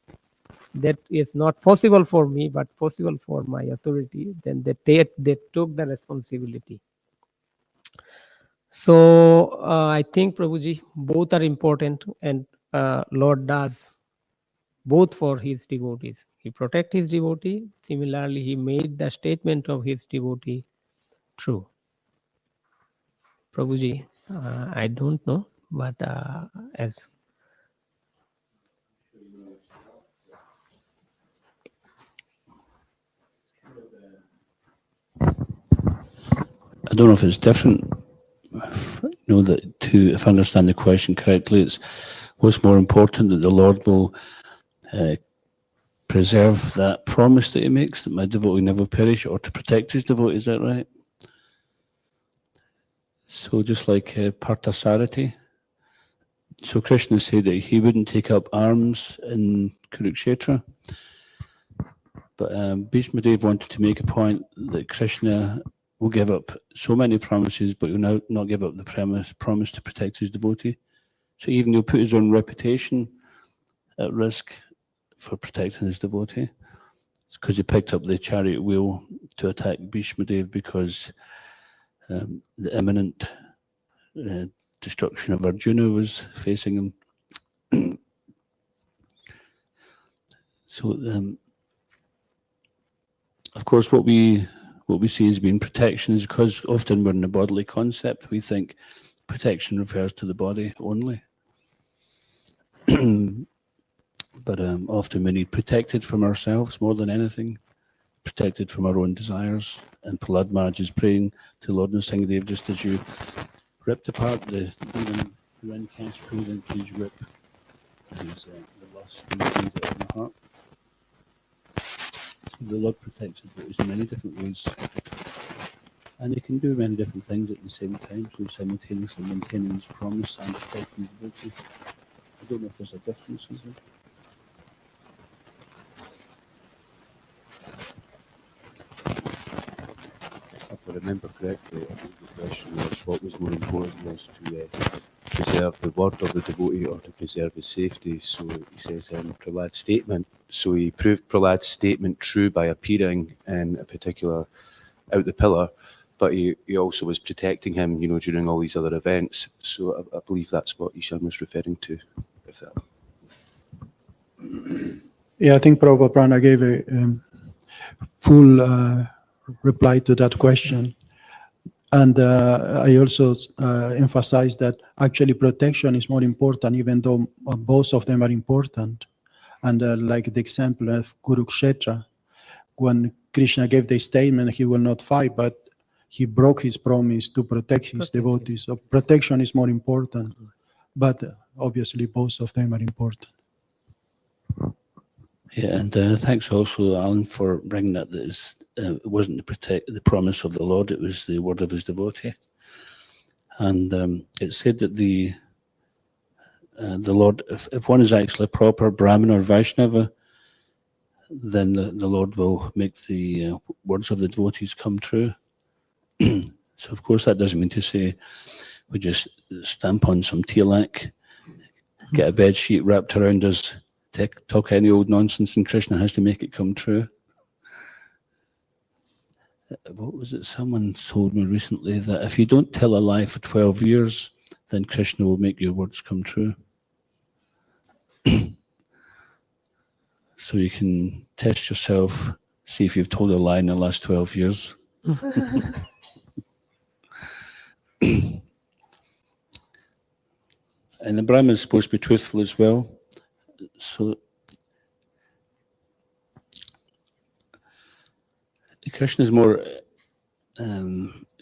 that is not possible for me but possible for my authority, then they took the responsibility. So I think, Prabhuji, both are important, and Lord does both for his devotees. He protect his devotee. Similarly, he made the statement of his devotee true. Prabhuji, I don't know, but as I don't know if it's different. If I understand the question correctly, it's what's more important, that the Lord will preserve that promise that he makes, that my devotee never perish, or to protect his devotee. Is that right? So just like Parthasarati, so Krishna said that he wouldn't take up arms in Kurukshetra, but Bhishmadev wanted to make a point that Krishna will give up so many promises, but will not give up the promise to protect his devotee. So even he'll put his own reputation at risk for protecting his devotee. It's because he picked up the chariot wheel to attack Bhishmadev, because the imminent destruction of Arjuna was facing him. So, of course, what we see as being protection is because often we're in the bodily concept. We think protection refers to the body only. But often we need protected from ourselves more than anything, protected from our own desires. And Prahlad Maharaj is praying to Lord Nṛsiṁhadeva, just as you ripped apart the demon who in cast, please rip the lust and the in the heart. So the Lord protects his devotees in many different ways, and he can do many different things at the same time, so simultaneously maintaining his promise and protecting his devotees. I don't know if there's a difference, is there? If I remember correctly, I think the question was what was more important, was to preserve the word of the devotee or to preserve his safety. So he says in Prahlad's statement, so he proved Prahlad's statement true by appearing in a particular out the pillar, but he also was protecting him, during all these other events. So I believe that's what Ishan was referring to. If that. Yeah, I think Prabhupada gave a full reply to that question. And I also emphasize that actually protection is more important, even though both of them are important. And like the example of Kurukshetra, when Krishna gave the statement, he will not fight, but he broke his promise to protect his devotees. So protection is more important, but obviously both of them are important. Yeah, and thanks also, Alan, for bringing that. It wasn't to protect the promise of the Lord; it was the word of his devotee. And it's said that the Lord, if one is actually a proper Brahmin or Vaishnava, then the Lord will make the words of the devotees come true. So, of course, that doesn't mean to say we just stamp on some tilak, get a bed sheet wrapped around us, talk any old nonsense, and Krishna has to make it come true. What was it? Someone told me recently that if you don't tell a lie for 12 years, then Krishna will make your words come true. So you can test yourself, see if you've told a lie in the last 12 years. And the Brahmin is supposed to be truthful as well. So Krishna is more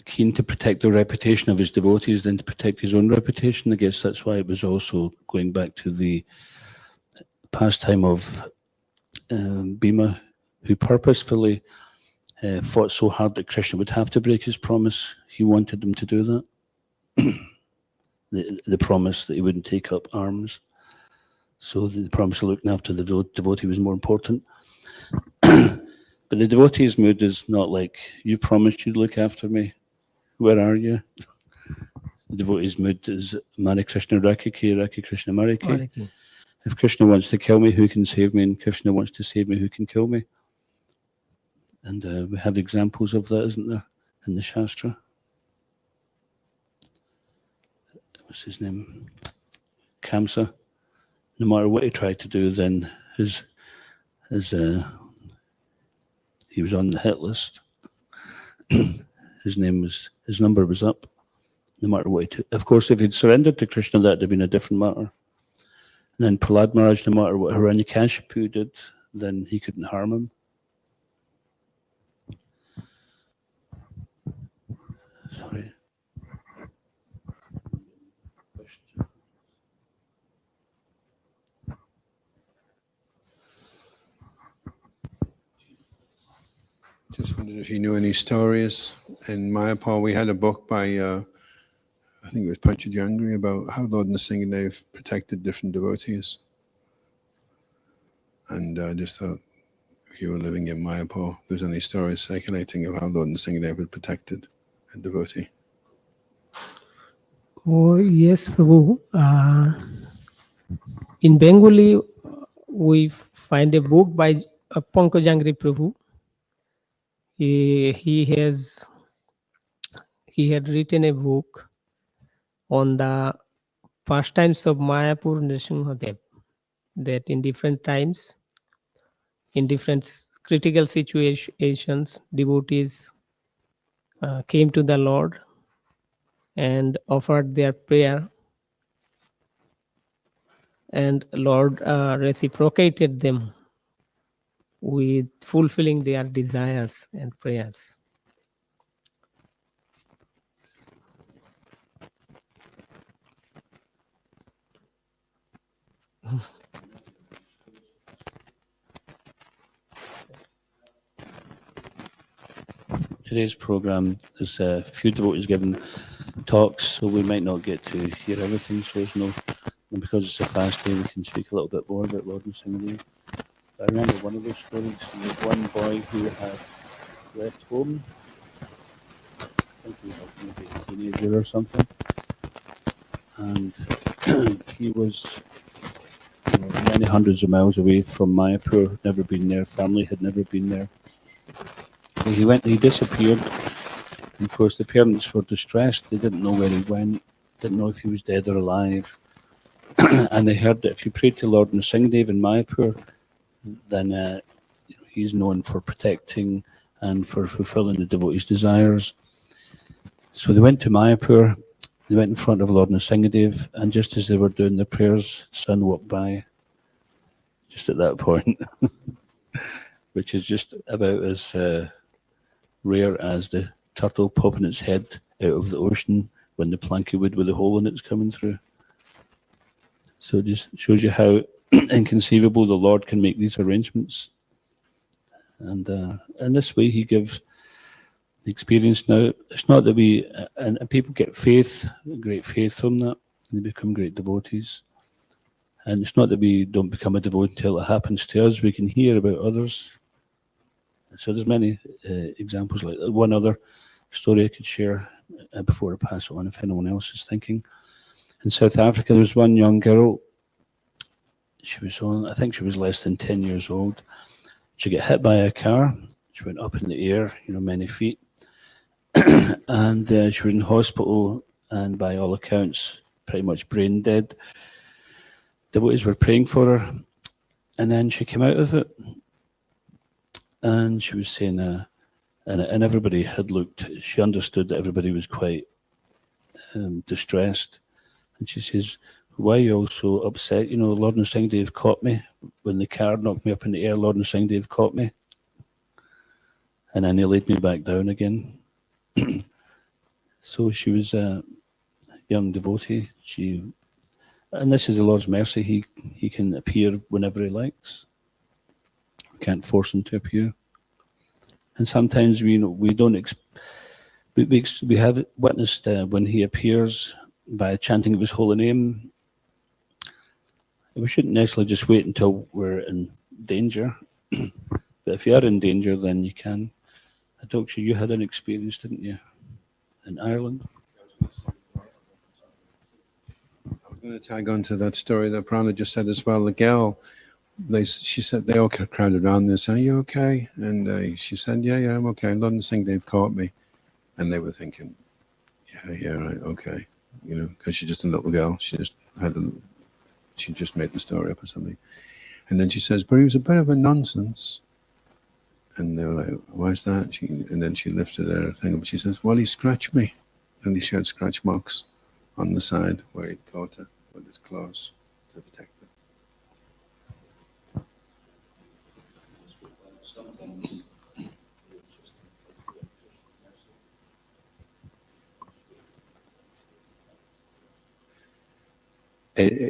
keen to protect the reputation of his devotees than to protect his own reputation. I guess that's why it was also going back to the pastime of Bhima, who purposefully fought so hard that Krishna would have to break his promise. He wanted him to do that. The promise that he wouldn't take up arms. So the promise of looking after the devotee was more important. But the devotee's mood is not like, you promised you'd look after me. Where are you? The devotee's mood is, Mari Krishna Rakhi, Rakhi Krishna Mariki. If Krishna wants to kill me, who can save me? And Krishna wants to save me, who can kill me? And we have examples of that, isn't there, in the Shastra? What's his name? Kamsa. No matter what he tried to do, then he was on the hit list. His number was up. No matter what he took. Of course, if he'd surrendered to Krishna, that'd have been a different matter. And then Prahlad Maharaj, no matter what Hiranyakashipu did, then he couldn't harm him. Sorry. Just wondered if you knew any stories. In Mayapur, we had a book by, I think it was Panchajangri, about how Lord Nṛsiṁhadeva protected different devotees. And I just thought, if you were living in Mayapur, if there's any stories circulating of how Lord Nṛsiṁhadeva had protected a devotee. Oh, yes, Prabhu. In Bengali, we find a book by Pankajangri Prabhu. He had written a book on the pastimes of Mayapur Nṛsiṁhadeva, that in different times, in different critical situations, devotees came to the Lord and offered their prayer, and Lord reciprocated them with fulfilling their desires and prayers. Today's program, there's a few devotees giving talks, so we might not get to hear everything. So there's no, and because it's a fast day, we can speak a little bit more about Lord Nṛsiṁhadeva. I remember one of those stories. There was one boy who had left home. I think he was maybe a teenager or something, and he was many hundreds of miles away from Mayapur. Never been there. Family had never been there. He disappeared, and of course the parents were distressed. They didn't know where he went, didn't know if he was dead or alive. And they heard that if you prayed to Lord Nṛsiṁhadeva in Mayapur, then he's known for protecting and for fulfilling the devotees' desires. So they went to Mayapur, they went in front of Lord Nṛsiṁhadeva, and just as they were doing their prayers, the sun walked by, just at that point, which is just about as rare as the turtle popping its head out of the ocean when the plank of wood with a hole in it's coming through. So it just shows you how inconceivable the Lord can make these arrangements. And in this way, he gives the experience. Now, it's not that we, and people get faith, great faith from that, and they become great devotees. And it's not that we don't become a devotee until it happens to us. We can hear about others. So there's many examples like that. One other story I could share before I pass it on, if anyone else is thinking. In South Africa, there was one young girl. She was I think she was less than 10 years old. She got hit by a car. She went up in the air, many feet. And she was in hospital, and by all accounts, pretty much brain dead. Devotees were praying for her, and then she came out of it, and she was saying, and everybody had looked. She understood that everybody was quite distressed, and she says, "Why are you all so upset? Lord Nṛsiṁhadeva caught me when the car knocked me up in the air. Lord Nṛsiṁhadeva caught me, and then he laid me back down again." So she was a young devotee. And this is the Lord's mercy. He can appear whenever he likes. We can't force him to appear. And sometimes we don't. We have witnessed when he appears by chanting of his holy name. We shouldn't necessarily just wait until we're in danger. But if you are in danger, then you can. Adoksha, you had an experience, didn't you, in Ireland? I'm going to tag on to that story that Prana just said as well. The girl, she said they all crowded around and said, "Are you okay?" And she said, "Yeah, I'm okay. Lord Nṛsiṁhadeva caught me," and they were thinking, "Yeah, right, okay," because she's just a little girl. She just made the story up or something. And then she says, "But he was a bit of a nonsense." And they were like, "Why is that?" And then she lifted her thing up. She says, "Well, he scratched me," and he showed scratch marks on the side where he'd caught her with his claws to protect her.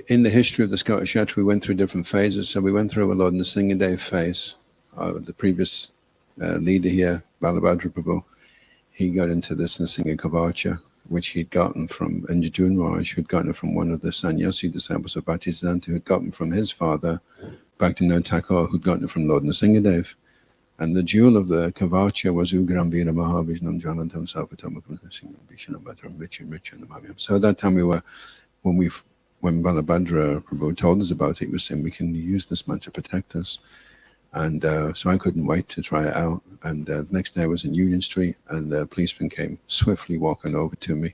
In the history of the Scottish Church, we went through different phases. So we went through a Lord Nṛsiṁhadeva phase. The previous leader here, Balabhadra Prabhu, he got into this Nṛsiṁha Kavacha, which he'd gotten from Njajun Maharaj, who'd gotten it from one of the sannyasi disciples of Bhaktisiddhanta, who'd gotten from his father, Bhaktivinoda Thakur, who'd gotten it from Lord Nṛsiṁhadeva. And the jewel of the Kavacha was Ugram Vira Mahavijnam Jalantam Salvatamakam Nṛsiṁham Vishnam Bhatram Vichim Richam Namavyam. So at that time when Balabhadra Prabhu told us about it, he was saying we can use this man to protect us. And so I couldn't wait to try it out. And the next day I was in Union Street, and the policeman came swiftly walking over to me.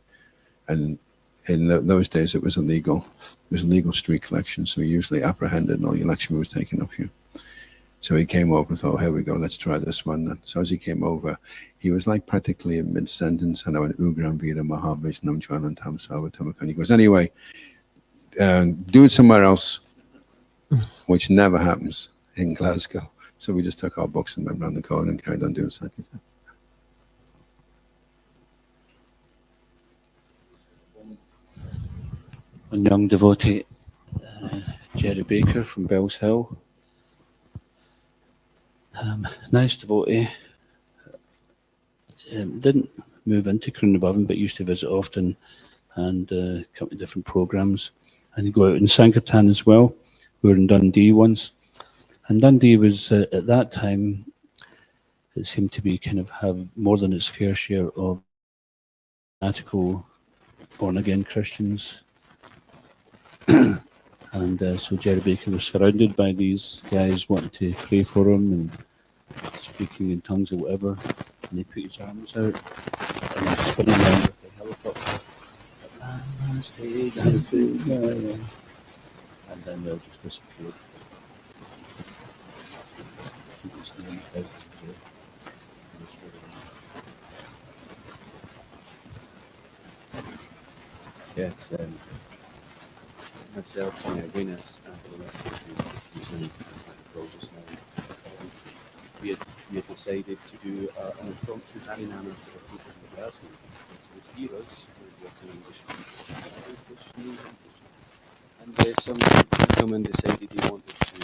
And in those days it was illegal. It was illegal street collection, so he usually apprehended and all your Lakshmi was taken off you. So he came over and thought, here we go, let's try this one. And so as he came over, he was like practically in mid-sentence, and I went, Ugram Vira Mahavijnam Jalantam Salvatamakam. And he goes, anyway, do it somewhere else, which never happens in Glasgow. So we just took our books and went round the corner and carried on doing Sankirtan. A young devotee, Jerry Baker from Bells Hill. Nice devotee. Didn't move into Krunabhavan, but used to visit often and come to different programs. And he'd go out in Sankirtan as well. We were in Dundee once. And Dundee was, at that time, it seemed to be kind of have more than its fair share of fanatical born-again Christians. And so Jerry Baker was surrounded by these guys wanting to pray for him and speaking in tongues or whatever. And he put his arms out and he was spinning around with the helicopter. And then they'll just disappear. Yes, myself and Venus we had decided to do an impromptu Harinama for the people asking. So the three of us were working in the street. And some gentleman decided he wanted to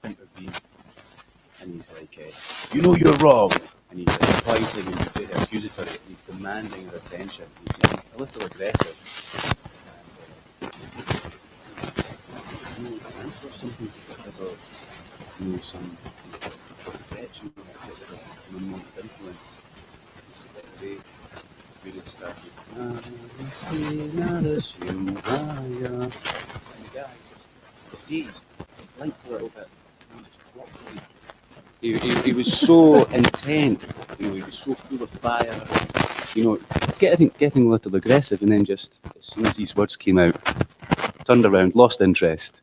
intervene. And he's like, you know you're wrong. And he's like fighting and he's very accusatory. And he's demanding their attention. He's getting a little aggressive. And answer something about, some protection or remote influence. So that they really started. And the guy just dazed, blinked a little bit. He was so intent, he was so full of fire, getting a little aggressive, and then just as soon as these words came out, turned around, lost interest.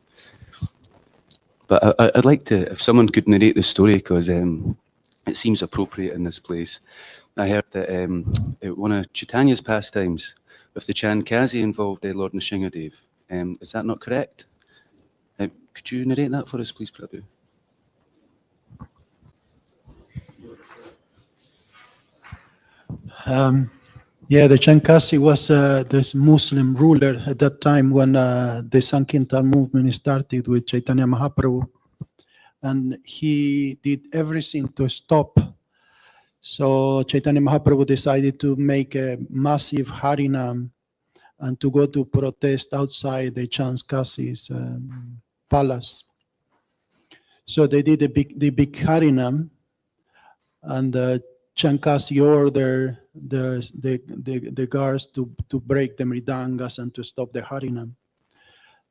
But I'd like to, if someone could narrate the story, because it seems appropriate in this place. I heard that one of Chaitanya's pastimes with the Chankazi involved Lord Nṛsiṁhadeva. Is that not correct? Could you narrate that for us, please, Prabhu? The Chankasi was this Muslim ruler at that time when the Sankirtan movement started with Chaitanya Mahaprabhu, and he did everything to stop. So Chaitanya Mahaprabhu decided to make a massive Harinam and to go to protest outside the Chankasi's palace. So they did the big Harinam, and Chankasi ordered the guards to break the mridangas and to stop the Harinam.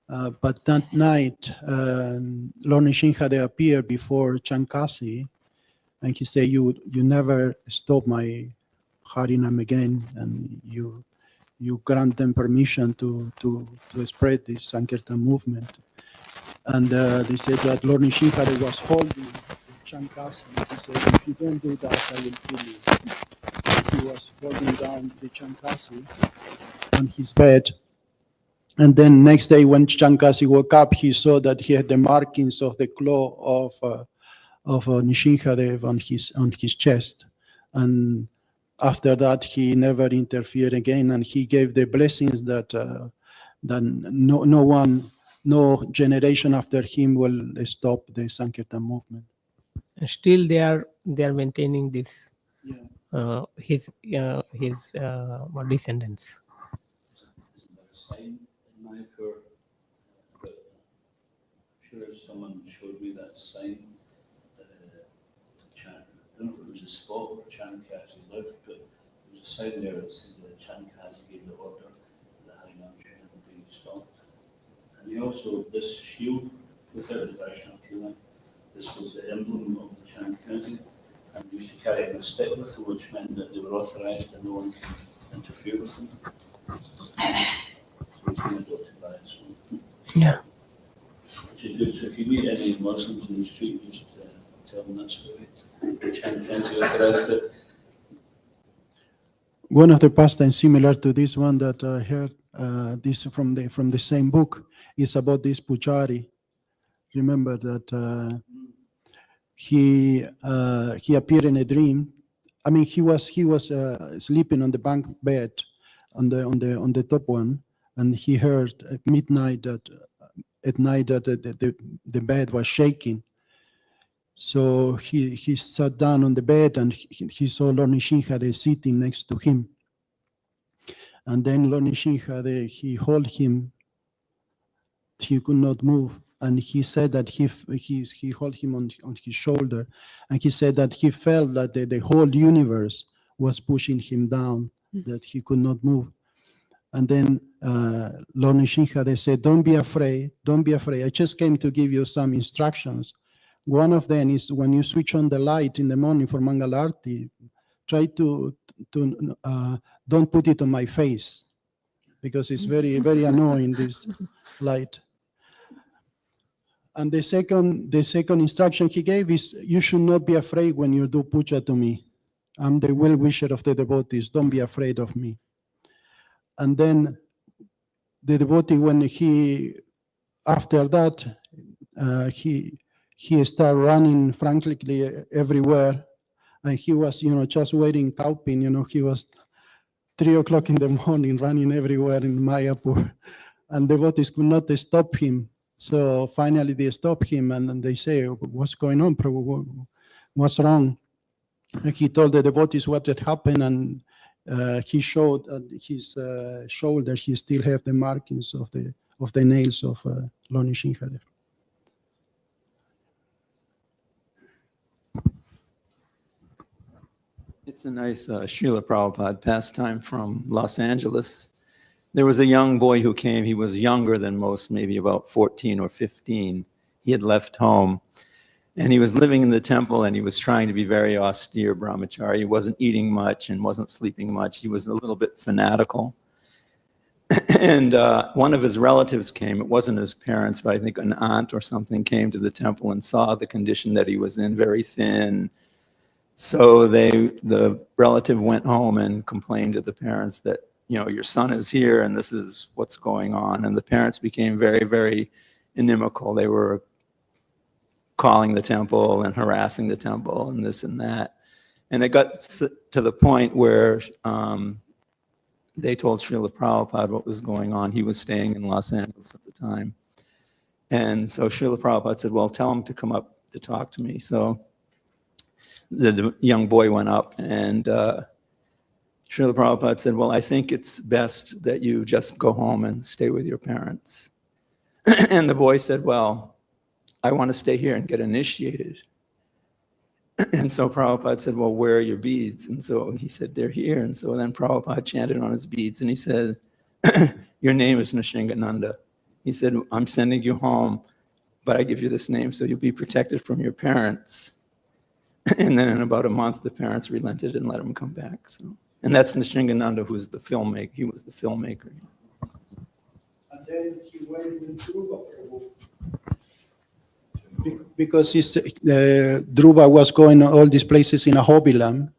But that night, Lord Nṛsiṁhadeva appeared before Chankasi, and he said, "You never stop my Harinam again, and you grant them permission to spread this Sankirtan movement." And they said that Lord Nṛsiṁhadeva was holding Chankasi. He said, "If you don't do that, I will kill you." He was holding down the Chankasi on his bed. And then next day when Chankasi woke up, he saw that he had the markings of the claw of Nṛsiṁhadeva on his chest. And after that, he never interfered again, and he gave the blessings that no generation after him will stop the Sankirtan movement. Still they are maintaining this, his descendants. Sign in Manipur, but I'm sure someone showed me that sign. I don't know if it was a spot where Chankasi lived, but there was a sign there that said that Chankasi gave the order that the Harinam should never be stopped. And he also, this shield, without the Vaishnava feeling, this was the emblem of the Chankasi, and they used to carry it in a stick with them, which meant that they were authorized and no one can interfere with them. So it's been adopted by us. Yeah. Which is good. So if you meet any Muslims in the street, just tell them that story. Chankasi authorized it. One of the pastimes similar to this one that I heard this from the same book is about this Pujari. Remember that he appeared in a dream. I mean, he was sleeping on the bunk bed on the top one, and he heard at midnight that the bed was shaking. So he sat down on the bed, and he saw Lord Nṛsiṁhadeva sitting next to him. And then Lord Nṛsiṁhadeva, he held him. He could not move, and he said that he held him on his shoulder, and he said that he felt that the whole universe was pushing him down, that he could not move. And then Lord Nṛsiṁhadeva said, don't be afraid. I just came to give you some instructions. One of them is when you switch on the light in the morning for Mangala Arati, try to don't put it on my face, because it's very, very annoying, this light. And the second instruction he gave is, you should not be afraid when you do puja to me. I'm the well-wisher of the devotees. Don't be afraid of me. And then the devotee, when after that, he started running frantically everywhere, and he was, just wearing cowpin. He was 3 o'clock in the morning, running everywhere in Mayapur, and devotees could not stop him. So finally they stopped him and they say, "What's going on, Prabhu? What's wrong?" And he told the devotees what had happened, and he showed his shoulder. He still have the markings of the nails of Lord Nṛsiṁhadeva. It's a nice Srila Prabhupada pastime from Los Angeles. There was a young boy who came. He was younger than most, maybe about 14 or 15. He had left home, and he was living in the temple, and he was trying to be very austere brahmachari. He wasn't eating much and wasn't sleeping much. He was a little bit fanatical. And one of his relatives came. It wasn't his parents, but I think an aunt or something came to the temple and saw the condition that he was in, very thin. So the relative went home and complained to the parents that, your son is here and this is what's going on. And the parents became very, very inimical. They were calling the temple and harassing the temple and this and that. And it got to the point where they told Srila Prabhupada what was going on. He was staying in Los Angeles at the time. And so Srila Prabhupada said, well, tell him to come up to talk to me. So the young boy went up, and Srila Prabhupada said, well, I think it's best that you just go home and stay with your parents. And the boy said, well, I want to stay here and get initiated. And so Prabhupada said, well, where are your beads? And so he said, they're here. And so then Prabhupada chanted on his beads, and he said, your name is Nṛsiṁhadeva. He said, I'm sending you home, but I give you this name so you'll be protected from your parents. And then in about a month, the parents relented and let him come back. So, and that's Nṛsiṁhadeva, who's the filmmaker. He was the filmmaker. And then he went into because Dhruva was going all these places in Ahobilam,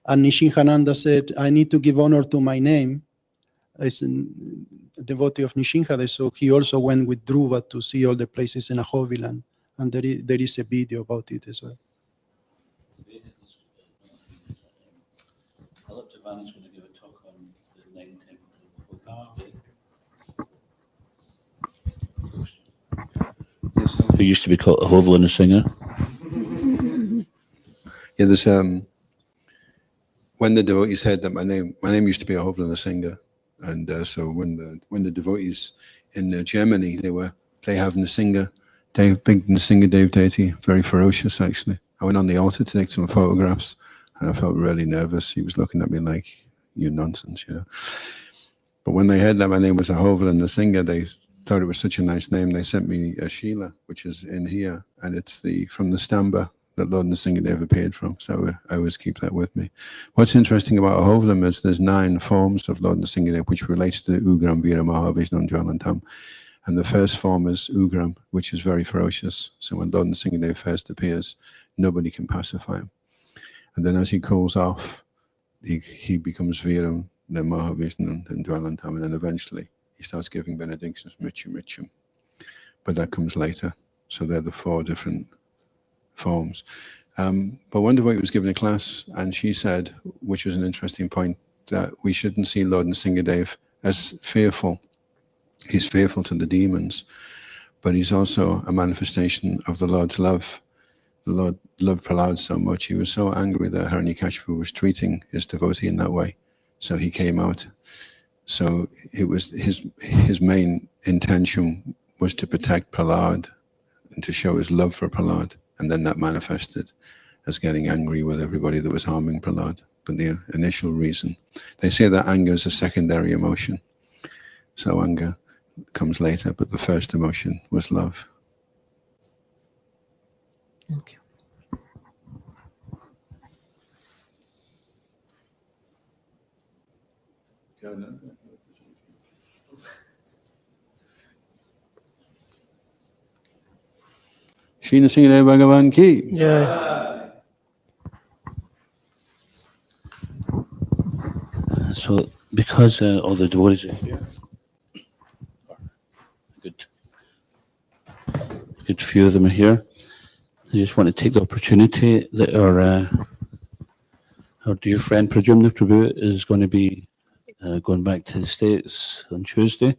and Nṛsiṁhadeva said, I need to give honor to my name as a devotee of Nṛsiṁhadeva. So he also went with Dhruva to see all the places in Ahobilam, and there is a video about it as well. Giovanni's going to give a talk on the 9 temples. Who used to be called Hovland a singer. Yeah, there's when the devotees heard that my name used to be Hovland the singer, and so when the devotees in Germany they have Nṛsiṁha, big Nṛsiṁhadeva deity, very ferocious actually. I went on the altar to take some photographs, and I felt really nervous. He was looking at me like, you nonsense, But when they heard that my name was Hovland the singer, they thought it was such a nice name. They sent me a Sheila, which is in here, and it's from the stamba that Lord Nṛsiṁhadeva appeared from. So I always keep that with me. What's interesting about Hovland is there's 9 forms of Lord Nṛsiṁhadeva, which relates to Ugram, Vira, Mahavishnu, and Jwalantam. And the first form is Ugram, which is very ferocious. So when Lord Nṛsiṁhadeva first appears, nobody can pacify him. And then as he cools off, he becomes Viram, then Mahavishnu, and Dwalantam, and then eventually he starts giving benedictions, Mrityum. But that comes later. So they're the 4 different forms. But one devotee was given a class, and she said, which was an interesting point, that we shouldn't see Lord Nṛsiṁhadeva as fearful. He's fearful to the demons, but he's also a manifestation of the Lord's love. The Lord loved Prahlad so much. He was so angry that Hiranyakashipu was treating his devotee in that way. So he came out. So it was his main intention was to protect Prahlad and to show his love for Prahlad. And then that manifested as getting angry with everybody that was harming Prahlad. But the initial reason, they say that anger is a secondary emotion. So anger comes later, but the first emotion was love. Thank you. Shri Nṛsiṁhadeva Bhagavan ki. Jai. So because all the devotees are here, good few of them are here, I just want to take the opportunity that our dear friend Pradyumna Prabhu is going to be going back to the States on Tuesday.